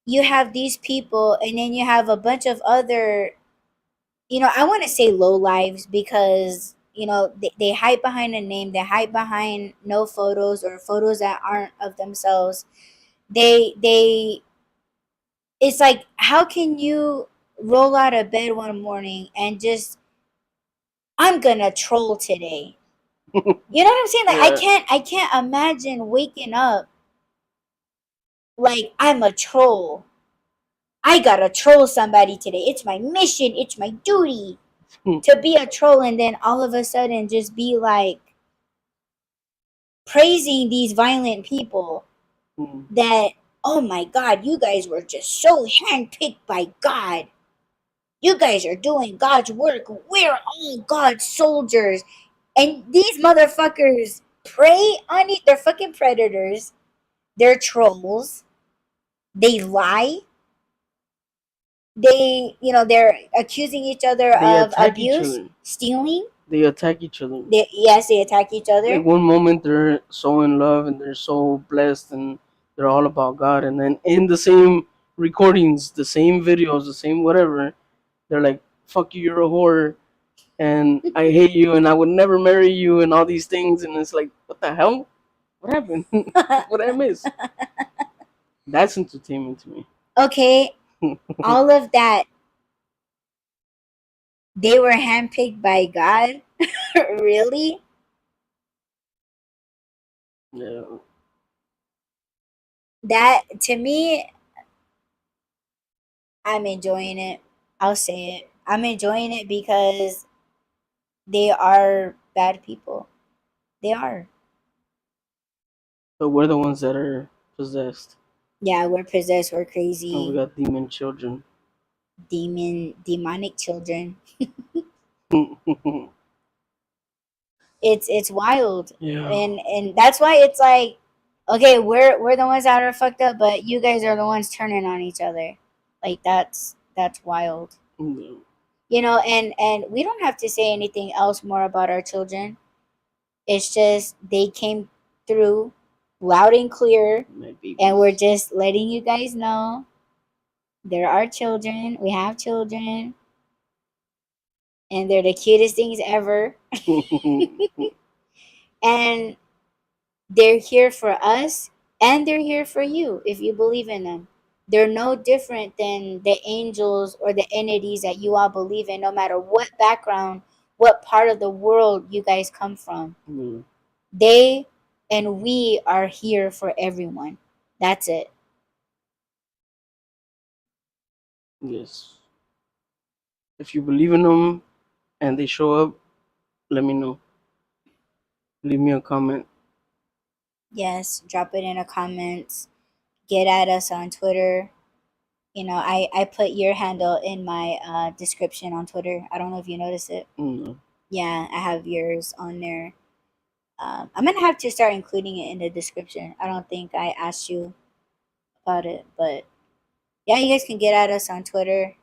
you have these people, and then you have a bunch of other, you know, I want to say low lives, because you know they hide behind a name, they hide behind no photos, or photos that aren't of themselves. They It's like, how can you roll out of bed one morning and just, I'm gonna troll today? You know what I'm saying? Like, Yeah. I can't imagine waking up like, I'm a troll. I gotta troll somebody today. It's my mission, it's my duty to be a troll, and then all of a sudden just be like praising these violent people Mm-hmm. that, oh my god, you guys were just so handpicked by God. You guys are doing God's work. We're all God's soldiers. And these motherfuckers prey on it. They're fucking predators. They're trolls. They lie. They, you know, they're accusing each other They of attack each abuse, other. stealing. They attack each other. Yes, they attack each Like other. one moment they're so in love and they're so blessed and they're all about God, and then in the same recordings, the same videos, the same whatever, they're like, "Fuck you, you're a whore," and I hate you, and I would never marry you, and all these things, and it's like, what the hell? What happened? What did I miss? That's entertainment to me. Okay, all of that, they were handpicked by God. Really? Yeah. That, to me, I'm enjoying it. I'll say it. I'm enjoying it because they are bad people. They are. But we're the ones that are possessed, Yeah, we're possessed. We're and we crazy. got demon children. Demonic children. It's wild, Yeah. and that's why it's like, okay, we're the ones that are fucked up, but you guys are the ones turning on each other. Like that's wild. Yeah. You know, and we don't have to say anything else more about our children. It's just they came through loud and clear, My and we're babies. just letting you guys know there are children. We have children, and they're the cutest things ever. And they're here for us, and they're here for you if you believe in them. They're no different than the angels or the entities that you all believe in, no matter what background, what part of the world you guys come from. Yeah. They and we are here for everyone. That's it. Yes. If you believe in them and they show up, let me know. Leave me a comment. Yes, drop it in the comments. Get at us on Twitter. You know, I put your handle in my description on Twitter. I don't know if you noticed it. No. Yeah, I have yours on there. I'm gonna have to start including it in the description. I don't think I asked you about it, but yeah, you guys can get at us on Twitter.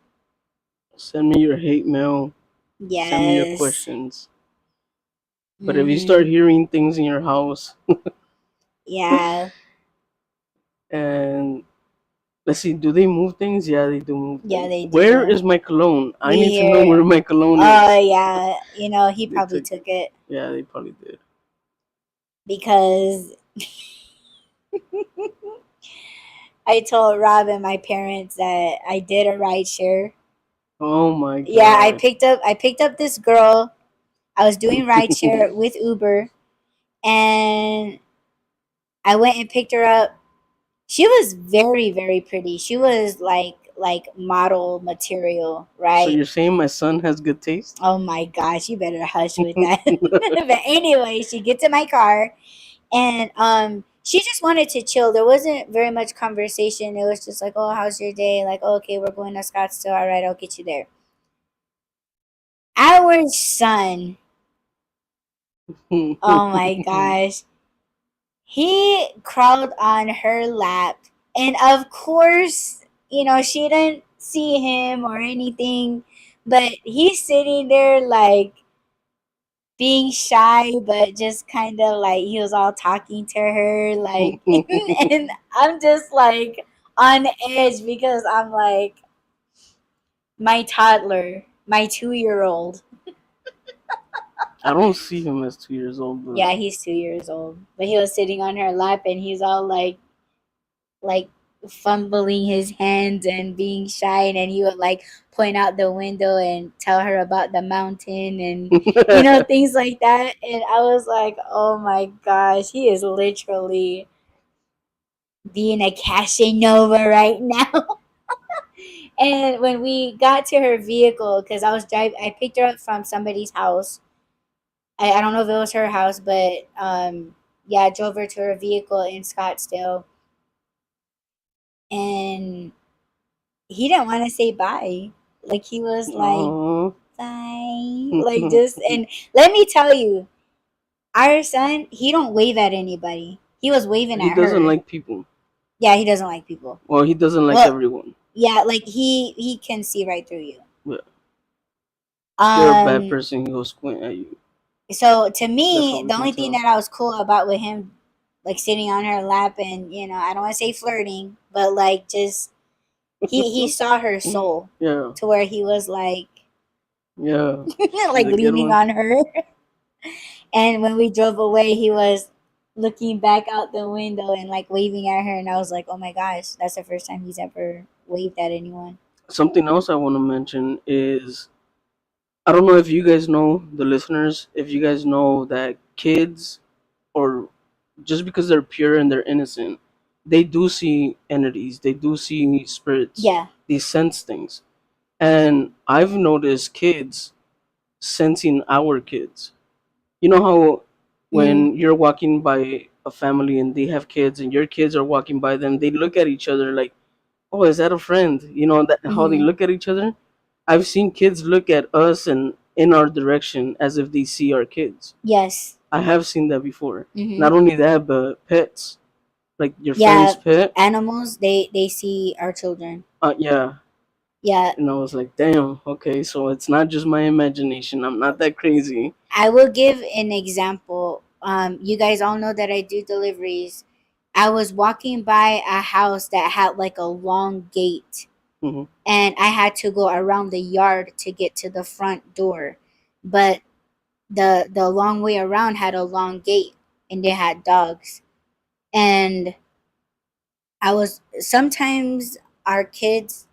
Send me your hate mail. Send me your Yes. questions. But if you start Mm-hmm. hearing things in your house Yeah. and let's see, do they move things? Yeah, they do move Yeah, things. they Where do. is my cologne? I We need to know hear. where my cologne Oh is. yeah, you know he They probably took took it. it. Yeah, they probably did. because I told Rob and my parents that I did a ride share. Oh my Yeah, god. I picked up this girl. I was doing ride share with Uber, and I went and picked her up. She was very very pretty. She was like model material, So right? you're saying my son has good taste? Oh my gosh, you better hush with that. But anyway, she gets in my car, and she just wanted to chill. There wasn't very much conversation. It was just like, "Oh, how's your day?" Like, oh, "Okay, we're going to Scottsdale. All right, I'll get you there." Our son, oh my gosh, he crawled on her lap, and of course, she didn't see him or anything, but he's sitting there like being shy, but just kind of like he was all talking to her, like, and I'm just like on edge because I'm like, my toddler, my 2 year old. I don't see him as 2 years old, but Yeah, he's 2 years old, but he was sitting on her lap and he's all like fumbling his hands and being shy, and then he would like point out the window and tell her about the mountain and things like that. And I was like, oh my gosh, he is literally being a Casanova right now. And when we got to her vehicle, because I picked her up from somebody's house. I don't know if it was her house, but yeah, I drove her to her vehicle in Scottsdale, and he didn't want to say bye. Like he was like, oh. bye, like just. And let me tell you, our son, he don't wave at anybody. He was waving He at doesn't her. like people. Yeah, he doesn't like people. Well, he doesn't like Well, everyone. yeah, like he can see right through you. Yeah. If you're a bad Um, person, he'll squint at you. so to That's me, all we the can only thing tell. that I was cool about with him, like sitting on her lap and I don't want to say flirting, but like just he saw her soul Yeah. to where he was like Yeah. She's like a good leaning one. on her. And when we drove away, he was looking back out the window and like waving at her, and I was like, oh my gosh, that's the first time he's ever waved at anyone. Something else I want to mention is I don't know if you guys know, the listeners, if you guys know that kids, or just because they're pure and they're innocent, they do see entities, they do see spirits, Yeah. they sense things. And I've noticed kids sensing our kids. You know how Mm-hmm. when you're walking by a family and they have kids and your kids are walking by them, they look at each other like, "Oh, is that a friend?" You know that how they Mm-hmm. look at each other. I've seen kids look at us and in our direction as if they see our kids. Yes. I have seen that before. Mm-hmm. Not only that, but pets, like your friend's Yeah, pet. animals, they see our children. Yeah. Yeah, And I was like, damn, okay, so it's not just my imagination. I'm not that crazy. I will give an example. You guys all know that I do deliveries. I was walking by a house that had like a long gate, Hmm. and I had to go around the yard to get to the front door. But the long way around had a long gate, and they had dogs. And I was sometimes our kids,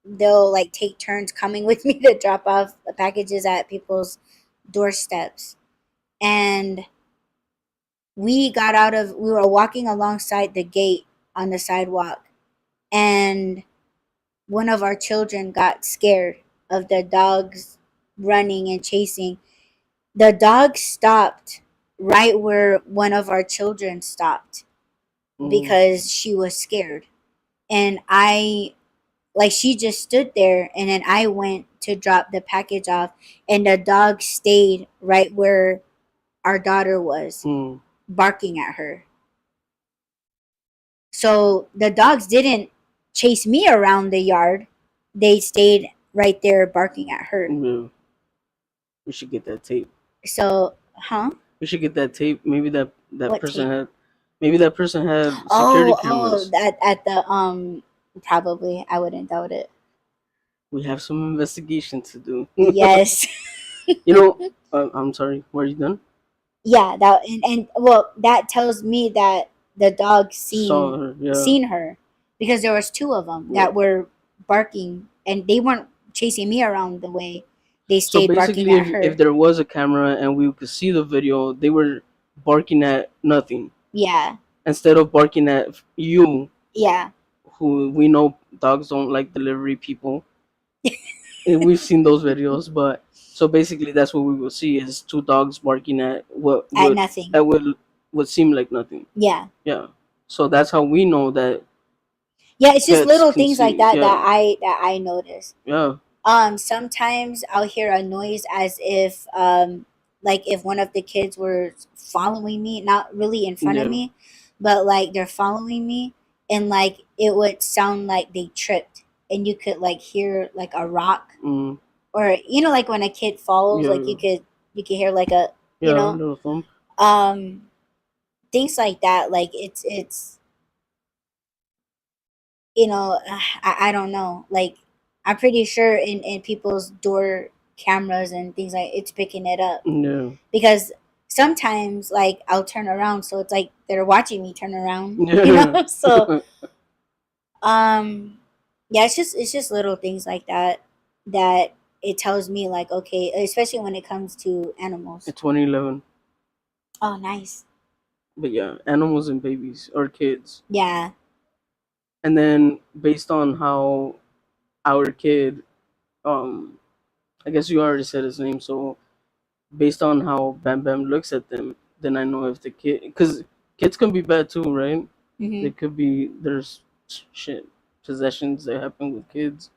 they'll like take turns coming with me to drop off packages at people's doorsteps. And we were walking alongside the gate on the sidewalk, and one of our children got scared of the dogs running and chasing. The dog stopped right where one of our children stopped Hmm. because she was scared. And I, like, she just stood there, and then I went to drop the package off, and the dog stayed right where our daughter was, Hmm. barking at her. So the dogs didn't chase me around the yard. They stayed right there barking at her. Yeah. We should get that tape. So, huh? We should get that tape. What tape? Maybe that person had security Oh, cameras. at the probably. I wouldn't doubt it. We have some investigation to do. Yes. You know, I'm sorry. Were you done? Yeah, that and well, that tells me that the dog So yeah, seen her, because there was two of them yeah. that were barking, and they weren't chasing me around the way they So stayed barking basically, at if her. there was a camera and we could see the video, they were barking at nothing Yeah, instead of barking at you, yeah, who we know dogs don't like delivery people. And we've seen those videos, but so basically that's what we will see is two dogs barking at what at would nothing. at would seem like nothing. Yeah, Yeah. So that's how we know that yeah. It's just pets little can things like see. that Yeah. that I notice. Yeah. Sometimes I'll hear a noise as if like if one of the kids were following me, not really in front of Yeah. me, but like they're following me, and like it would sound like they tripped, and you could like hear like a rock, Mm, or like when a kid falls, like yeah. you could hear like a, you Yeah. A know little thump. um things like that. Like it's I don't know, like I'm pretty sure in people's door cameras and things, like it's picking it up, Yeah. because sometimes like I'll turn around, so it's like they're watching me turn around, Yeah. so um yeah, it's just little things like that that it tells me, like, okay, especially when it comes to animals. 2011. Oh, nice. But yeah, animals and babies or kids. Yeah. And then based on how our kid, um, I guess you already said his name. So based on how Bam Bam looks at them, then I know if the kid, because kids can be bad too, right? They Hmm. could be there's shit possessions that happen with kids.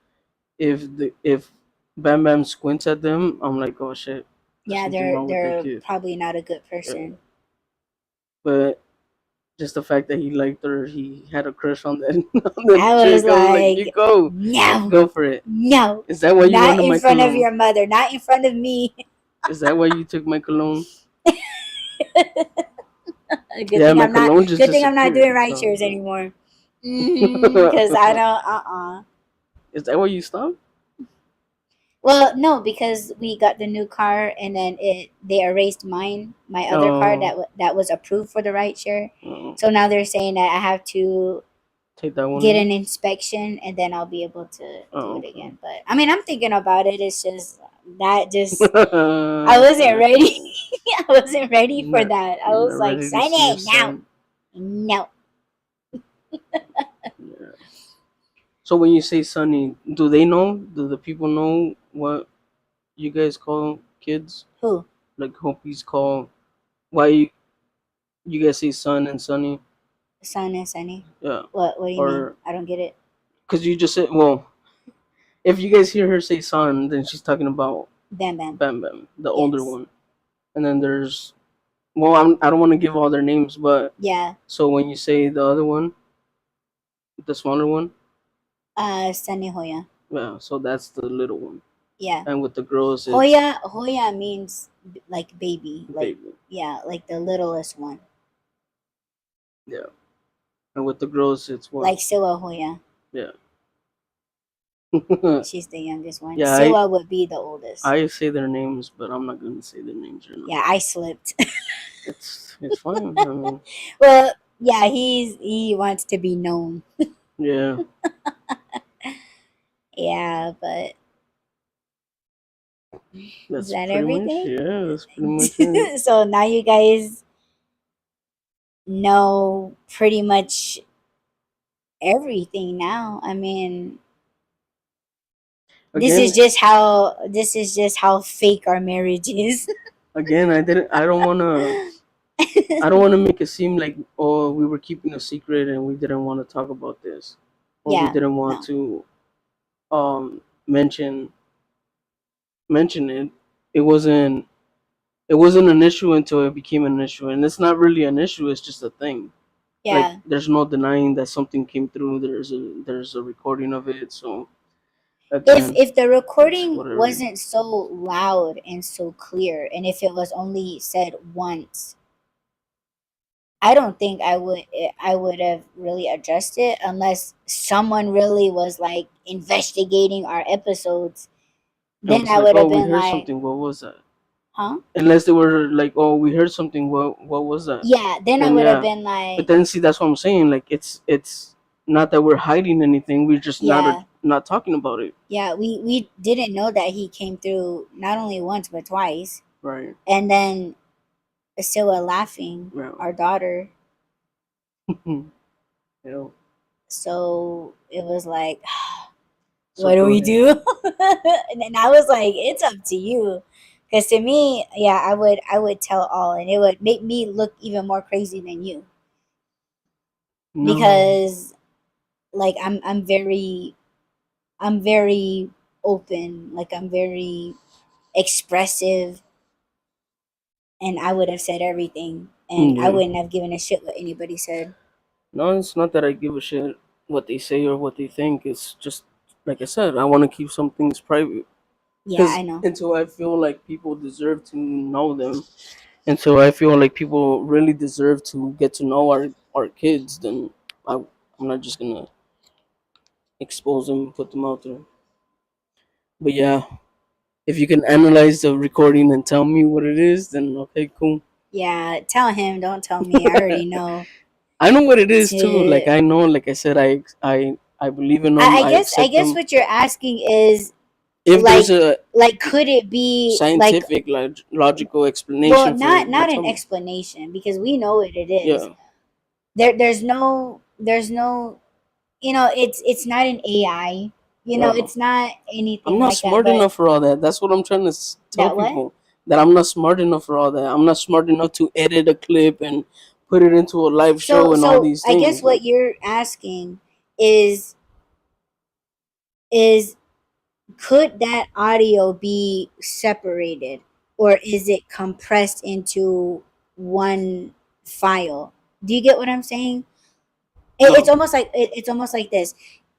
If Bam Bam squints at them, I'm like, oh shit, there's Yeah, something wrong with that they're kid. probably not a good Yeah. person. But just the fact that he liked her, he had a crush on that on that I was chick. I was like, you like, no, go for it. no, Is that why you not wanted in my front of cologne? your mother, not in front of me. Is that why you took my cologne? Good Yeah, thing my I'm not. cologne just Good thing I'm not doing disappeared. ride So, shares anymore. Because I don't. is that why you stopped? Well, no, because we got the new car, and then they erased my other car Oh, that was approved for the ride share. oh, So now they're saying that I have to take that one get again. an inspection, and then I'll be able to do Oh, it okay. again. But I mean, I'm thinking about it. It's just that just I wasn't Okay. ready. I wasn't ready for Not, that. I you're was not like, ready to sign see your it now. son. No. Yeah. So when you say Sunny, do they know? Do the people know what you guys call kids? Who? Like Hopies call why you guys say Sun and Sunny? Son and Sunny. Yeah. What do you mean? Or I don't get it. because you just said, well, if you guys hear her say Sun, then she's talking about Bam Bam. Bam Bam, the older Yes. one. And then there's, well, I don't want to give all their names, but Yeah. so when you say the other one, the smaller one, Sunny Hoya. yeah, so that's the little one. Yeah. And with the girls, it's Hoya means like baby. Like, baby. yeah, like the littlest one. Yeah. And with the girls, it's what? Like Siwa Hoya. Yeah. She's the youngest one. Yeah, I Siwa would be the oldest. I say their names, but I'm not gonna say their names right now. Yeah, I slipped. It's fine. I mean, Well, yeah, he wants to be known. yeah, Yeah, but is that's that pretty much, everything? yeah, that's pretty much it. So now you guys know pretty much everything now. I mean, Again, this is just how fake our marriage is. I don't wanna make it seem like, oh, we were keeping a secret and we didn't want to talk about this, or we Yeah, didn't want no. to mention it. It wasn't it wasn't an issue until it became an issue, and it's not really an issue. It's just a thing. Like Yeah. there's no denying that something came through. There's a recording of it. So If again, the it's recording whatever. wasn't so loud and so clear, and if it was only said once, I don't think I would have really addressed it, unless someone really was like investigating our episodes. And Then was I like, would oh, have we been heard like, something. What was that? Huh? Unless they were like, oh, we heard something. What was that? Yeah, then I Then would have yeah. been But like, then see, that's what I'm saying. Like it's not that we're hiding anything. We're just yeah, not talking about it. yeah. We didn't know that he came through not only once but twice, Right. and then still laughing, Yeah. our daughter. Yeah. So it was like, So what do go we ahead. do? And then I was like, it's up to you. Because to me, yeah, I would tell all, and it would make me look even more crazy than you. No. Because like I'm very open, like I'm very expressive, and I would have said everything, and I Yeah. wouldn't have given a shit what anybody said. No, it's not that I give a shit what they say or what they think. It's just like I said, I want to keep some things private Yeah, because I know. until I feel like people deserve to know them, until I feel like people really deserve to get to know our kids, then I'm not just gonna expose them and put them out there. But yeah, if you can analyze the recording and tell me what it is, then okay, cool. Yeah, tell him, don't tell me. I already know. I know what it is too. Like To I know, like I said, I believe in I, them. I I guess I accept guess them. what you're asking is If there's like a could it be like, scientific, logical well, explanation for it, yeah, not tell an me. explanation because we know what it is. Yeah, There's no it's not an AI. yeah. It's not I'm anything not like that. smart But enough for all that. That's what I'm trying to tell that what? people. That I'm not smart enough for all that. I'm not smart enough to edit a clip and put it into a live show So and all so these I guess things. what Like, you're asking is is could that audio be separated, or is it compressed into one file? Do you get what I'm saying? It's no. almost like it's almost like this.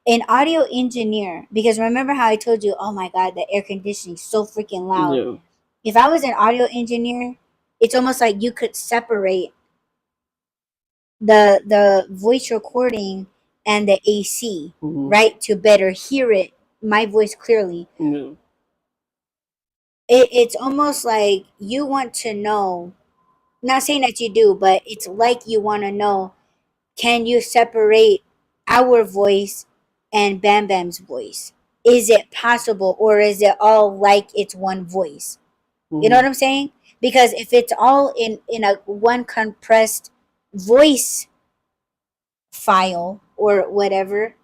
An audio engineer, because remember how I told you, oh my god, the air conditioning is so freaking loud. Yeah. If I was an audio engineer, it's almost like you could separate the voice recording and the AC, Hmm. right, to better hear it, my voice clearly. Yeah. It's almost like you want to know, not saying that you do, but it's like you want to know, can you separate our voice and Bam Bam's voice? Is it possible, or is it all like it's one voice? You know Hmm. what I'm saying? Because if it's all in a one compressed voice file or whatever,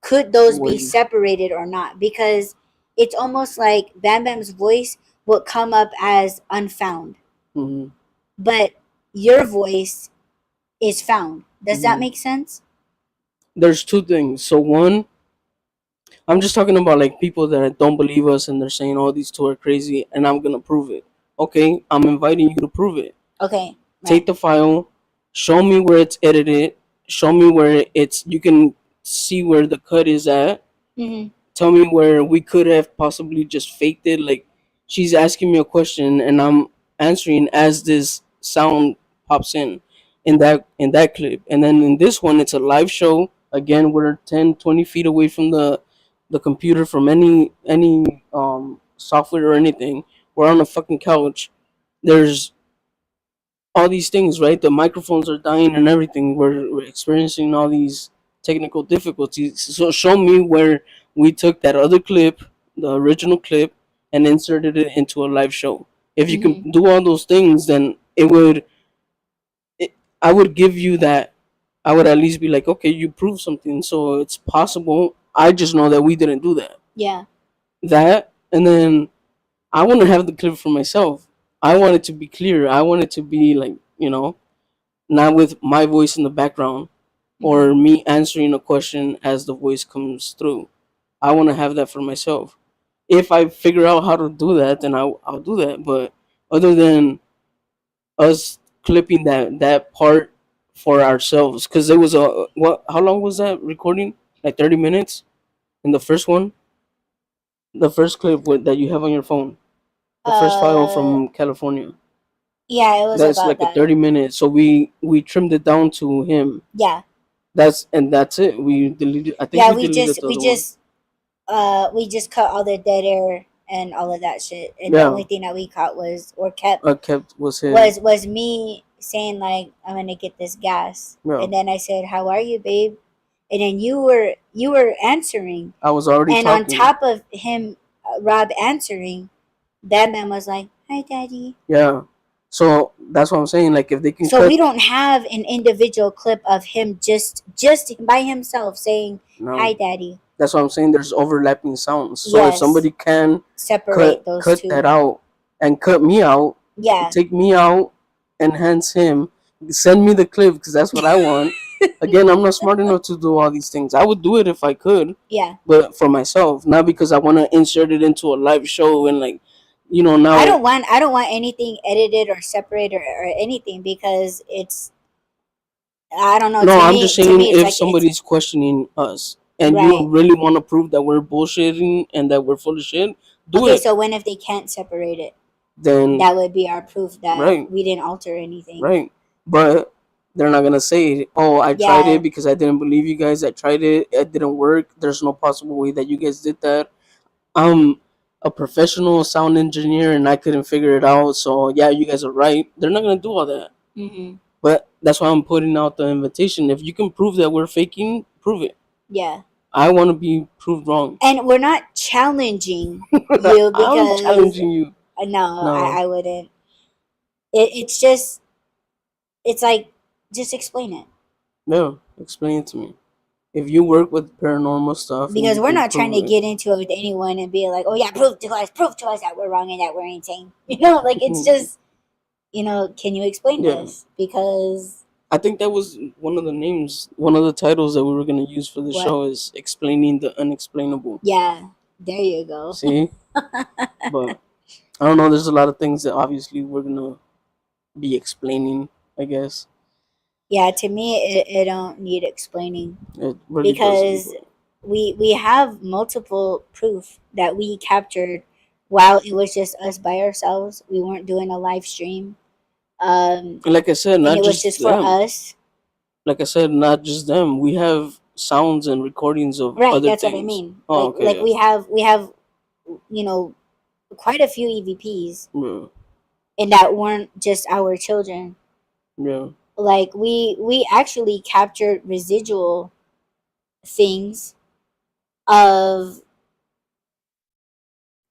could those be Wave. separated or not? Because it's almost like Bam Bam's voice would come up as unfound, Hmm. but your voice is found. Does that Hmm. make sense? There's two things. So one, I'm just talking about like people that don't believe us and they're saying, "Oh, these two are crazy," and I'm gonna prove it. Okay, I'm inviting you to prove it. Okay, Take right. the file, show me where it's edited, show me where it's you can see where the cut is at. Mm-hmm. Tell me where we could have possibly just faked it. Like she's asking me a question and I'm answering as this sound pops in that clip. And then in this one it's a live show. Again, we're 10, 20 feet away from the computer, from any software or anything. We're on a fucking couch. There's all these things, right? The microphones are dying and everything. We're experiencing all these technical difficulties. So show me where we took that other clip, the original clip, and inserted it into a live show. If you can Mm-hmm. do all those things, then I would give you that. I would at least be like, okay, you proved something, so it's possible. I just know that we didn't do that. Yeah. That, and then I want to have the clip for myself. I want it to be clear. I want it to be like, not with my voice in the background Mm-hmm. or me answering a question as the voice comes through. I want to have that for myself. If I figure out how to do that, then I'll do that. But other than us clipping that part for ourselves, because there was a what? How long was that recording? Like 30 minutes in the first one, the first clip that you have on your phone, the first file Uh, from California. yeah, it was That's about like a that. 30 minutes. So we trimmed it down to him. Yeah. That's it. We deleted. I think Yeah, we deleted the we other one. just we just cut all the dead air and all of that shit. And the only thing that we caught was or kept was his. was me saying like I'm gonna get this gas, Yeah. and then I said, "How are you, babe?" And then you were answering, I was already and on talking. top of him, Rob answering, that man was like, "Hi, daddy." Yeah. So that's what I'm saying. Like if they can So cut. we don't have an individual clip of him just by himself saying, No. "Hi, daddy." That's what I'm saying. There's overlapping sounds. So if Yes. somebody can Separate those cut two. that out and cut me out, Yeah. take me out, enhance him, send me the clip because that's what I want. Again, I'm not smart enough to do all these things. I would do it if I could. Yeah. But for myself, not because I want to insert it into a live show and like, now I don't want anything edited or separated or anything because it's I don't know. No, To I'm me, just saying it's if like somebody's questioning us and you right. really want to prove that we're bullshitting and that we're full of shit, do Okay, it. so when if they can't separate it, Then that would be our proof that right, we didn't alter anything. right. But they're not gonna say, "Oh, I tried Yeah. it because I didn't believe you guys. I tried it. It didn't work. There's no possible way that you guys did that. I'm a professional sound engineer and I couldn't figure it out. So yeah, you guys are right." They're not gonna do all that. Mm-hmm. But that's why I'm putting out the invitation. If you can prove that we're faking, prove it. Yeah. I want to be proved wrong. And we're not challenging you because I'm challenging you. No, No. I wouldn't. It's just it's like just explain it. No, explain it to me. If you work with paranormal stuff, and Because you we're can not trying to prove it. get into it with anyone and be like, oh yeah, prove to us that we're wrong and that we're insane. Like it's just, can you explain Yeah. this? Because I think that was one of the names, one of the titles that we were gonna use for the What? show is explaining the unexplainable. yeah, there you go. See, but I don't know. There's a lot of things that obviously we're gonna be explaining. I guess Yeah, to me, it don't need explaining it really because doesn't. we have multiple proof that we captured while it was just us by ourselves. We weren't doing a live stream. And like I said, And not it was just just for them. us. Like I said, not just them. We have sounds and recordings of Right, other that's things. what I mean. Oh, Like okay. like we have quite a few EVPs Yeah. and that weren't just our children. Yeah. Like we actually captured residual things of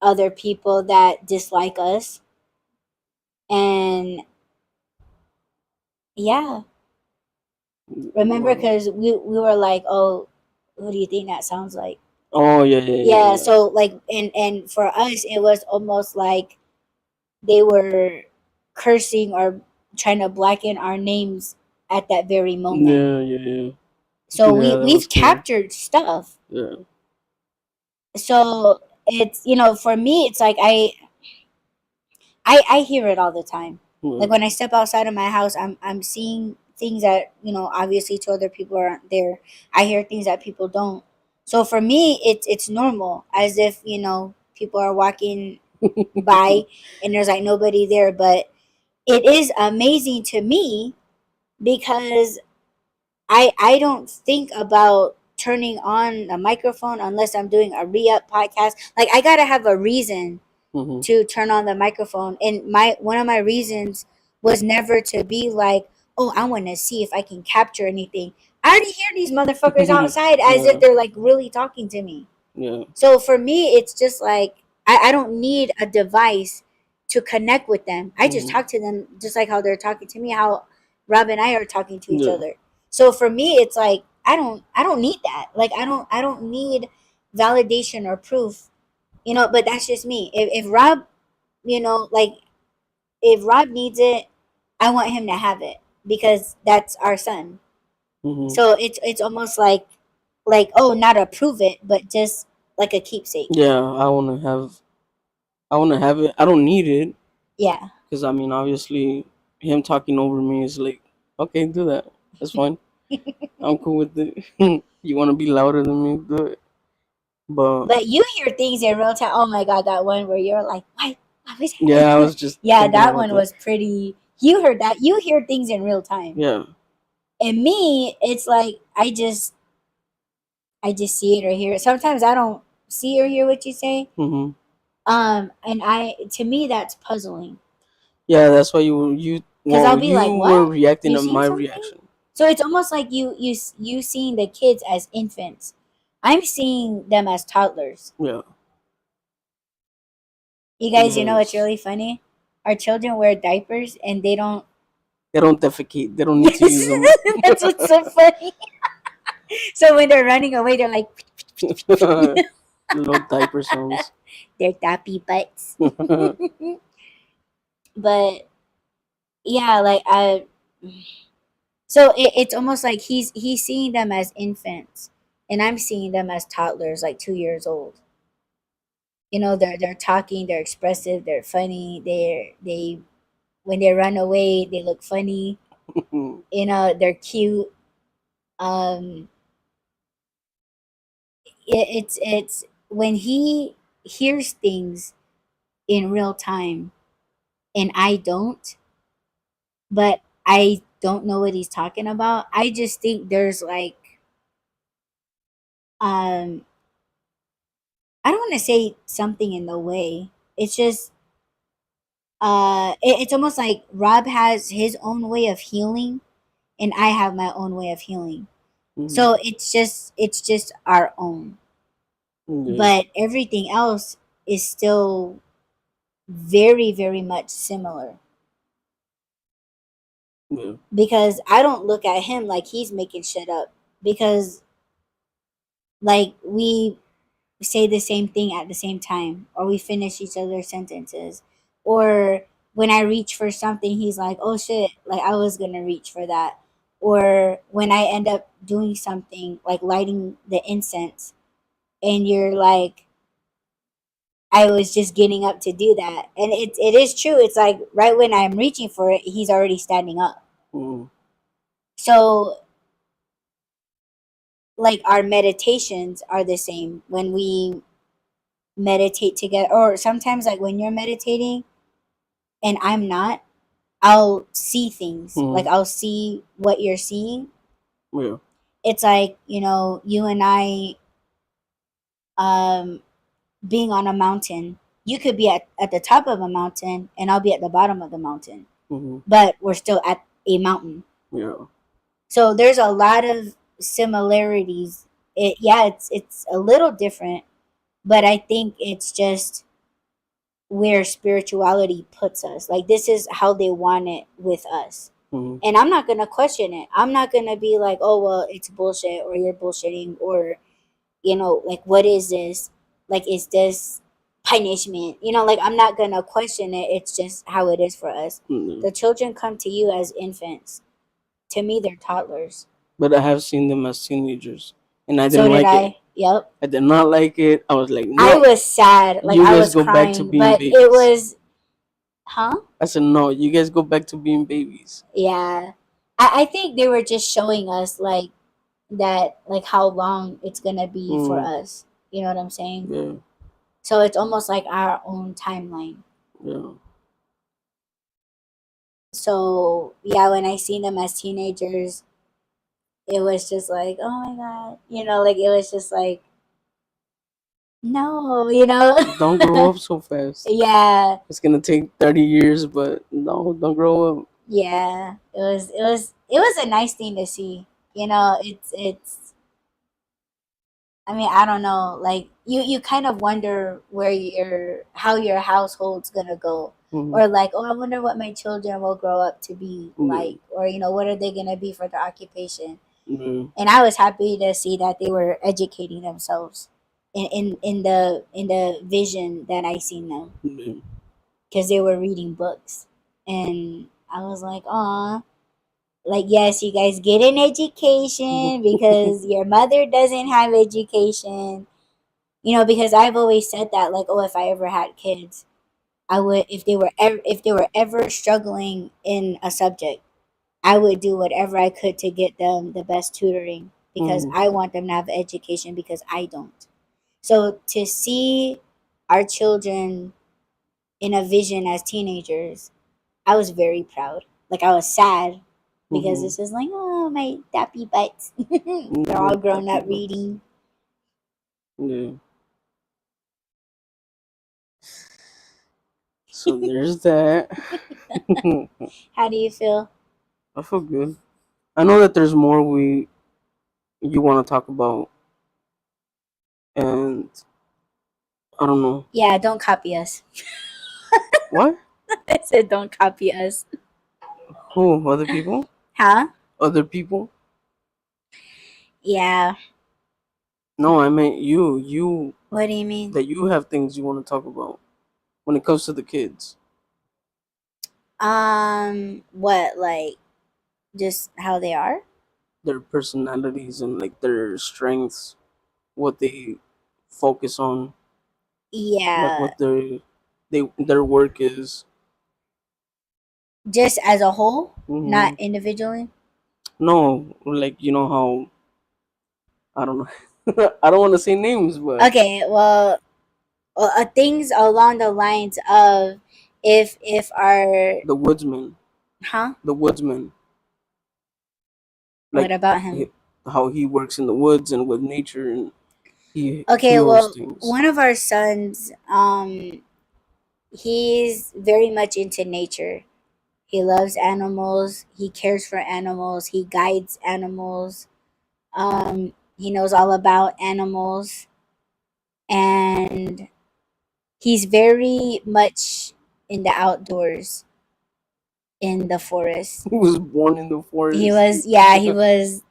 other people that dislike us. And yeah, remember Wow. because we were like, oh, who do you think that sounds like? Oh yeah, Yeah, so like and for us it was almost like they were cursing or trying to blacken our names at that very moment. Yeah. So Yeah, that we've was cool. captured stuff. Yeah. So it's for me it's like I hear it all the time. Like when I step outside of my house, I'm seeing things that obviously to other people aren't there. I hear things that people don't. So for me, it's normal, as if people are walking by and there's like nobody there. But it is amazing to me because I don't think about turning on a microphone unless I'm doing a re-up podcast. Like I gotta have a reason to turn on the microphone. And one of my reasons was never to be like, oh, I want to see if I can capture anything. I already hear these motherfuckers outside as if they're like really talking to me. Yeah. So for me, it's just like I don't need a device to connect with them. I just talk to them just like how they're talking to me, how Rob and I are talking to each other. So for me, it's like I don't need that. Like I don't need validation or proof, but that's just me. If Rob, like if Rob needs it, I want him to have it because that's our son. So it's almost like oh, not to prove it, but just like a keepsake. Yeah, I wanna have it. I don't need it. Yeah. Because I mean, obviously, him talking over me is like, okay, do that. That's fine. I'm cool with it. You want to be louder than me? Do it. But you hear things in real time. Oh my god, that one where you're like, what was that? Yeah, I was just yeah, that one was pretty. You heard that. You hear things in real time. Yeah. And me, it's like I just see it or hear it. Sometimes I don't see or hear what you say. And to me that's puzzling Yeah, that's why you because well I'll be you like, were what? reacting You to seen my something? reaction. So it's almost like you seeing the kids as infants. I'm seeing them as toddlers. Yeah. You guys, you know what's Yes. really funny? Our children wear diapers and they don't. They don't defecate. They don't need to Yes, use them. that's what's so funny. So when they're running away, they're like Little diaper sounds. their dappy butts. But yeah, like I. So it's almost like he's seeing them as infants, and I'm seeing them as toddlers, like 2 years old. You know, they're talking, they're expressive, they're funny. They when they run away, they look funny. You know, they're cute. Um, it's when he hears things in real time, and I don't, but I don't know what he's talking about. I just think there's like um I don't want to say something in the way. It's just it's almost like Rob has his own way of healing and I have my own way of healing. Mhm. So it's just our own. Yeah. But everything else is still very very much similar Yeah. because I don't look at him like he's making shit up because like we say the same thing at the same time or we finish each other's sentences or when I reach for something he's like oh shit like I was gonna reach for that or when I end up doing something like lighting the incense and you're like I was just getting up to do that and it is true it's like right when I'm reaching for it he's already standing up Mhm. so like our meditations are the same when we meditate together or sometimes like when you're meditating and I'm not, I'll see things. Like Mhm. I'll see what you're seeing. Yeah. It's like, you and I um being on a mountain. You could be at the top of a mountain and I'll be at the bottom of the mountain. Mhm. But we're still at a mountain. Yeah. So there's a lot of similarities. It's a little different, but I think it's just where spirituality puts us. Like this is how they want it with us. Mhm. And I'm not gonna question it. I'm not gonna be like, oh well, it's bullshit or you're bullshitting or like what is this? Like is this punishment? Like I'm not gonna question it. It's just how it is for us. Mhm. The children come to you as infants. To me, they're toddlers. But I have seen them as teenagers, and I So didn't did like it. I. Yep. I did not like it. I was like, I no, was sad. Like you I guys was go back to crying, being but it babies. was, huh? I said, no, you guys go back to being babies. Yeah. I think they were just showing us like that like how long it's gonna be for Mm, us. You know what I'm saying? yeah, So it's almost like our own timeline. yeah. So yeah, when I seen them as teenagers, it was just like, oh my god, like it was just like, no, Don't grow up so fast. yeah, It's gonna take 30 years, but no, don't grow up. yeah. It was a nice thing to see. It's I mean, I don't know. Like you kind of wonder how your household's gonna go, Mm-hmm. or like, oh, I wonder what my children will grow up to be Yeah, like, or what are they gonna be for their occupation? yeah, And I was happy to see that they were educating themselves in the vision that I seen them yeah. because they were reading books, and I was like, oh, like yes, you guys get an education because your mother doesn't have education. Because I've always said that, like, oh, if I ever had kids, I would, if they were ever struggling in a subject, I would do whatever I could to get them the best tutoring because Mm-hmm. I want them to have education because I don't. So to see our children in a vision as teenagers, I was very proud. Like I was sad because Mm-hmm. this is like, oh my dappy butts. They're Yeah, all grown happy up butts. reading. Yeah. So there's that. How do you feel? I feel good. I know that there's more you want to talk about, and I don't know Yeah, don't copy us. what. I said don't copy us. Who? Other people? Huh? Other people? Yeah. No, I meant you. You What do you mean? that you have things you want to talk about when it comes to the kids, What, like, just how they are? their personalities and like their strengths, what they focus on, like Yeah. what their work is. Just as a whole, not Hmm. individually. No, like you know how I don't know. I don't want to say names, but Okay, well, things along the lines of if our the woodsman, huh? the woodsman, What like about him? he- how he works in the woods and with nature, and he Okay, heals well, things. one of our sons, he's very much into nature. He loves animals. He cares for animals. He guides animals. He knows all about animals, and he's very much in the outdoors, in the forest. He was born in the He forest. was, yeah, he was,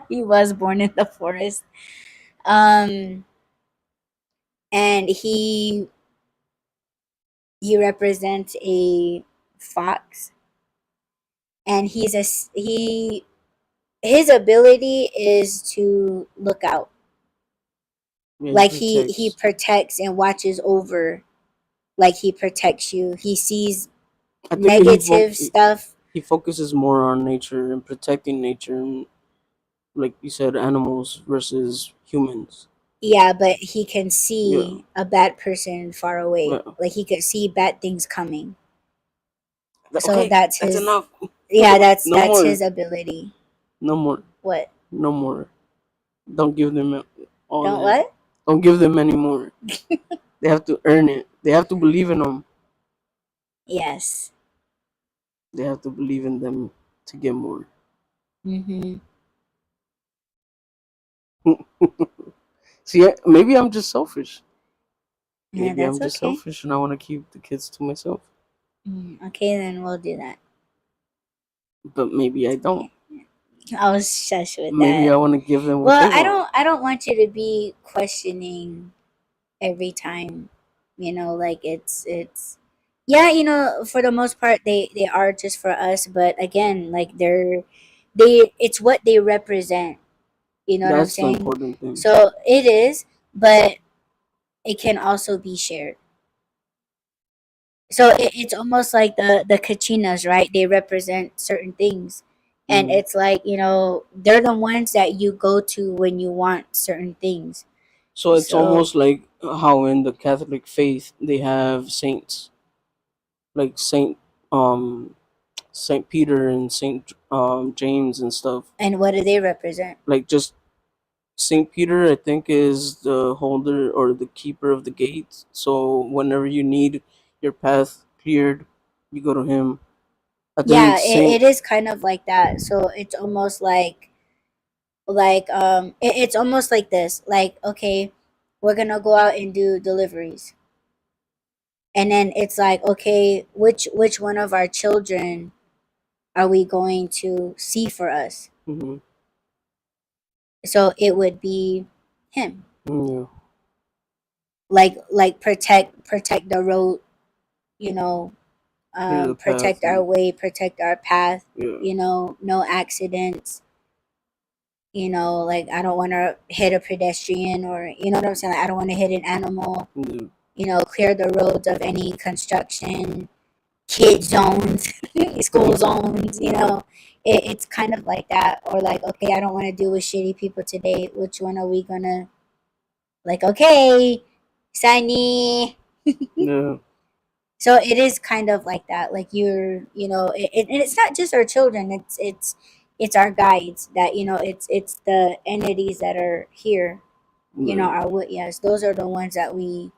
he was born in the forest. Um, and he represents a fox, and he his ability is to look out. Yeah, he Like he protects. protects and watches over, like he protects you. He sees I think negative stuff. he focuses more on nature and protecting nature, and like you said, animals versus humans. Yeah, but he can Yeah, see a bad person far away. yeah. Like he could see bad things coming. So Okay, that's that's his, enough. yeah, No that's more. his ability. No more. What? No more. Don't give them all Don't that. what? Don't give them any more. They have to earn it. They have to believe in them. Yes. They have to believe in them to get more. Mhm. See, maybe I'm just selfish. Yeah, Maybe that's I'm just okay. selfish and I want to keep the kids to myself. Okay, then we'll do that. But maybe I don't. I'll shush with Maybe I that. want to give them what Well, they want. I don't want you to be questioning every time. Like it's yeah, for the most part they are just for us, but again, like it's what they represent. You know what I'm That's the saying? important thing. So it is, but it can also be shared. So it's almost like the kachinas, right? They represent certain things, and Hmm. it's like, they're the ones that you go to when you want certain things. So it's So almost like how in the Catholic faith they have saints, like um Saint Peter and Saint James and stuff. and what do they represent? Like just Saint Peter, I think, is the holder or the keeper of the gates. So whenever you need your path cleared, you go to him. I think Yeah, Saint. it is kind of like that. So it's almost like it's almost like this. Like, okay, we're gonna go out and do deliveries, and then it's like, okay, which one of our children are we going to see for us? Mhm. So it would be him. Yeah, Like protect the road, you know, clear the path protect our and way, protect our path, yeah, no accidents. Like I don't want to hit a pedestrian, or you know what I'm saying. Like, I don't want to hit an animal. yeah, Clear the roads of any construction, kid zones, school zones. It's kind of like that. Or like, okay, I don't want to deal with shitty people today. Which one are we gonna, like? Okay, Sunny. yeah, So it is kind of like that. Like and it's not just our children. It's our guides that it's the entities that are here. yeah. Our yes, those are the ones that we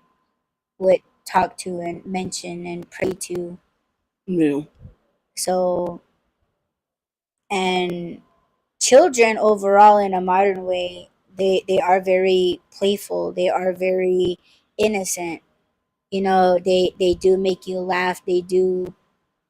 would talk to and mention and pray to. Yeah. So, and children overall in a modern way, they are very playful, they are very innocent. You know, they do make you laugh, they do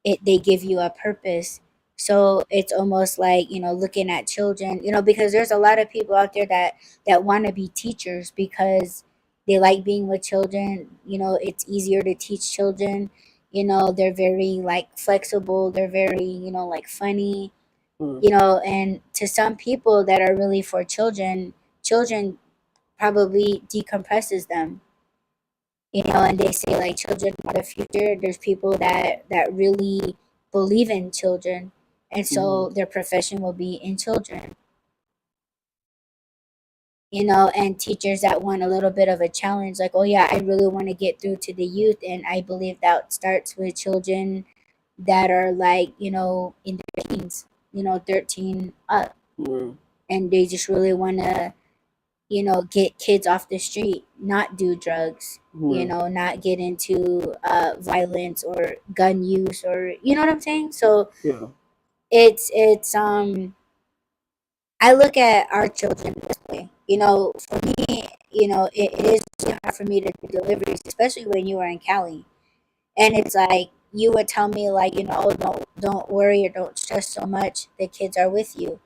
it, they give you a purpose. So it's almost like, you know, looking at children, you know, because there's a lot of people out there that want to be teachers because they like being with children. You know, it's easier to teach children. You know, they're very like flexible, they're very, you know, like funny. Mm. You know, and to some people that are really for children, children probably decompresses them. You know, and they say like children are the future. There's people that really believe in children, and Mm. so their profession will be in children. You know, and teachers that want a little bit of a challenge, like, oh yeah, I really want to get through to the youth, and I believe that starts with children that are like, you know, in their teens, you know, 13 up, Mm. and they just really want to, you know, get kids off the street, not do drugs, you Yeah. know, not get into violence or gun use, or you know what I'm saying. So Yeah. it's I look at our children this way. You know, for me, you know, it is really hard for me to do deliveries, especially when you are in Cali. And it's like you would tell me like, you know, oh, don't worry or don't stress so much. The kids are with you.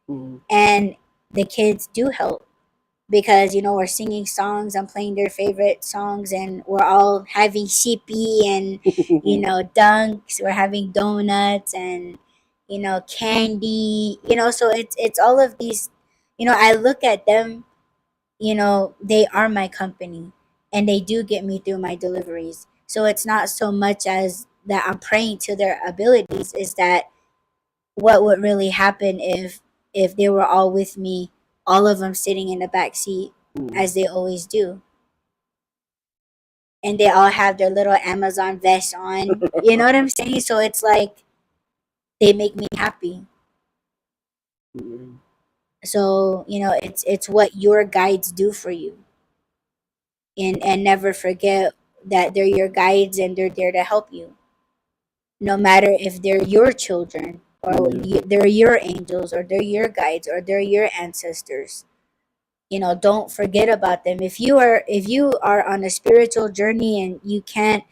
Mm. And the kids do help because, you know, we're singing songs, I'm playing their favorite songs, and we're all having sippy and, you know, dunks, we're having donuts and, you know, candy, you know. So it's all of these, you know, I look at them, you know, they are my company, and they do get me through my deliveries. So it's not so much as that I'm praying to their abilities, is that what would really happen if they were all with me, all of them sitting in the back seat Mm. as they always do, and they all have their little Amazon vests on. You know what I'm saying? So it's like they make me happy. Mm. So, you know, it's what your guides do for you. And never forget that they're your guides and they're there to help you. No matter if they're your children or Yeah. they're your angels or they're your guides or they're your ancestors. You know, don't forget about them. If you are on a spiritual journey and you can't,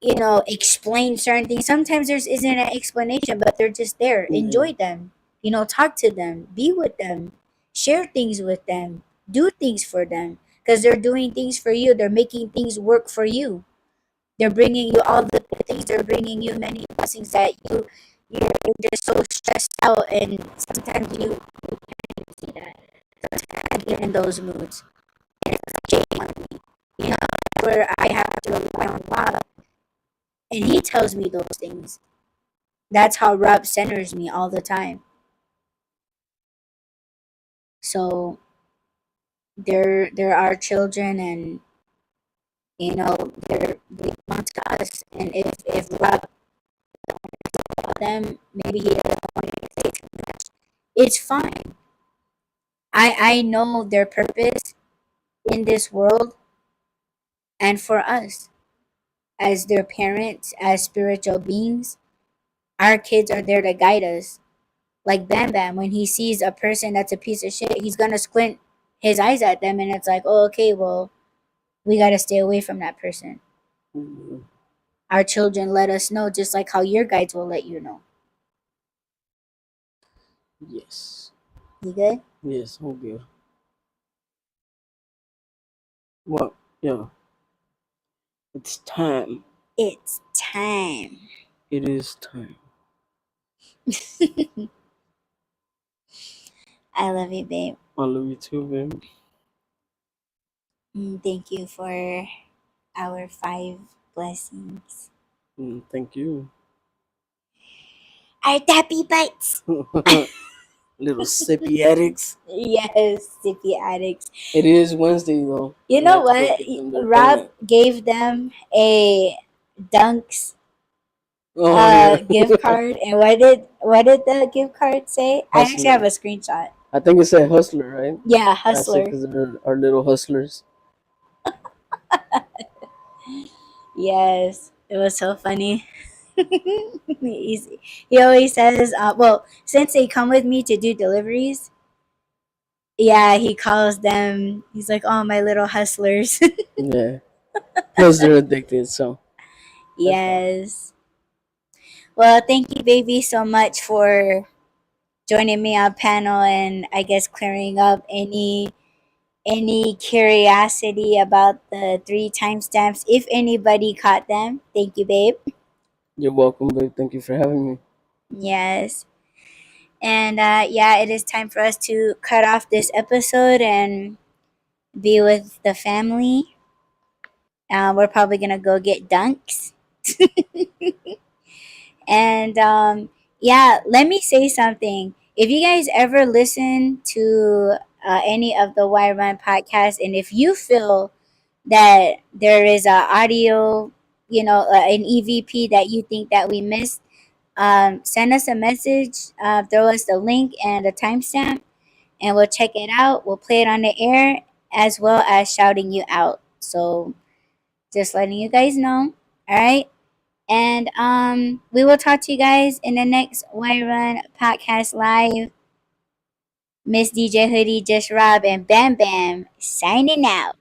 you know, explain certain things, sometimes there's isn't an explanation, but they're just there. Yeah. Enjoy them, you know, talk to them, be with them, share things with them, do things for them, because they're doing things for you, they're making things work for you, they're bringing you all the good things, they're bringing you many blessings that you're just so stressed out, and sometimes you see that. Sometimes I get in those moods. Shame on me. You know, where I have to rely on Rob, and he tells me those things. That's how Rob centers me all the time. So there are children, and you know they belong to us. And if Rob about them, maybe he doesn't want to say too much. It's fine. I know their purpose in this world, and for us as their parents, as spiritual beings, our kids are there to guide us. Like Bam Bam, when he sees a person that's a piece of shit, he's gonna squint his eyes at them, and it's like, oh, okay, well, we gotta stay away from that person. Mm. Our children let us know, just like how your guides will let you know. Yes. You good? Yes. Oh, good. Well, yeah. It's time. It's time. It is time. I love you, babe. I love you too, babe. Thank you for our 5 blessings. Thank you. Our tappy bites. Little sippy addicts. Yes, Sippie Addicts. It is Wednesday though. You We know have to go what? get them their Rob donut. gave them a Dunks Oh yeah. gift card, and what did the gift card say? I actually have Hustler. a screenshot. I think it said hustler, right? Yeah, That's it, Hustler. because they're our little hustlers. Yes, it was so funny. He's, he always says, well, since they come with me to do deliveries, yeah, he calls them, he's like, oh, my little hustlers. Yeah. Plus they're addicted, so that's fine. Yes. Well, thank you, baby, so much for joining me on panel and I guess clearing up any curiosity about the three timestamps. If anybody caught them, thank you, babe. You're welcome, babe. Thank you for having me. Yes. And yeah, it is time for us to cut off this episode and be with the family. We're probably gonna go get dunks. And yeah, let me say something. If you guys ever listen to any of the Y Run podcasts, and if you feel that there is a audio, an EVP that you think that we missed, send us a message, throw us the link and a timestamp, and we'll check it out. We'll play it on the air as well as shouting you out. So just letting you guys know. All right. And we will talk to you guys in the next Y Run podcast live. Miss DJ Hoodie, Just Rob, and Bam Bam signing out.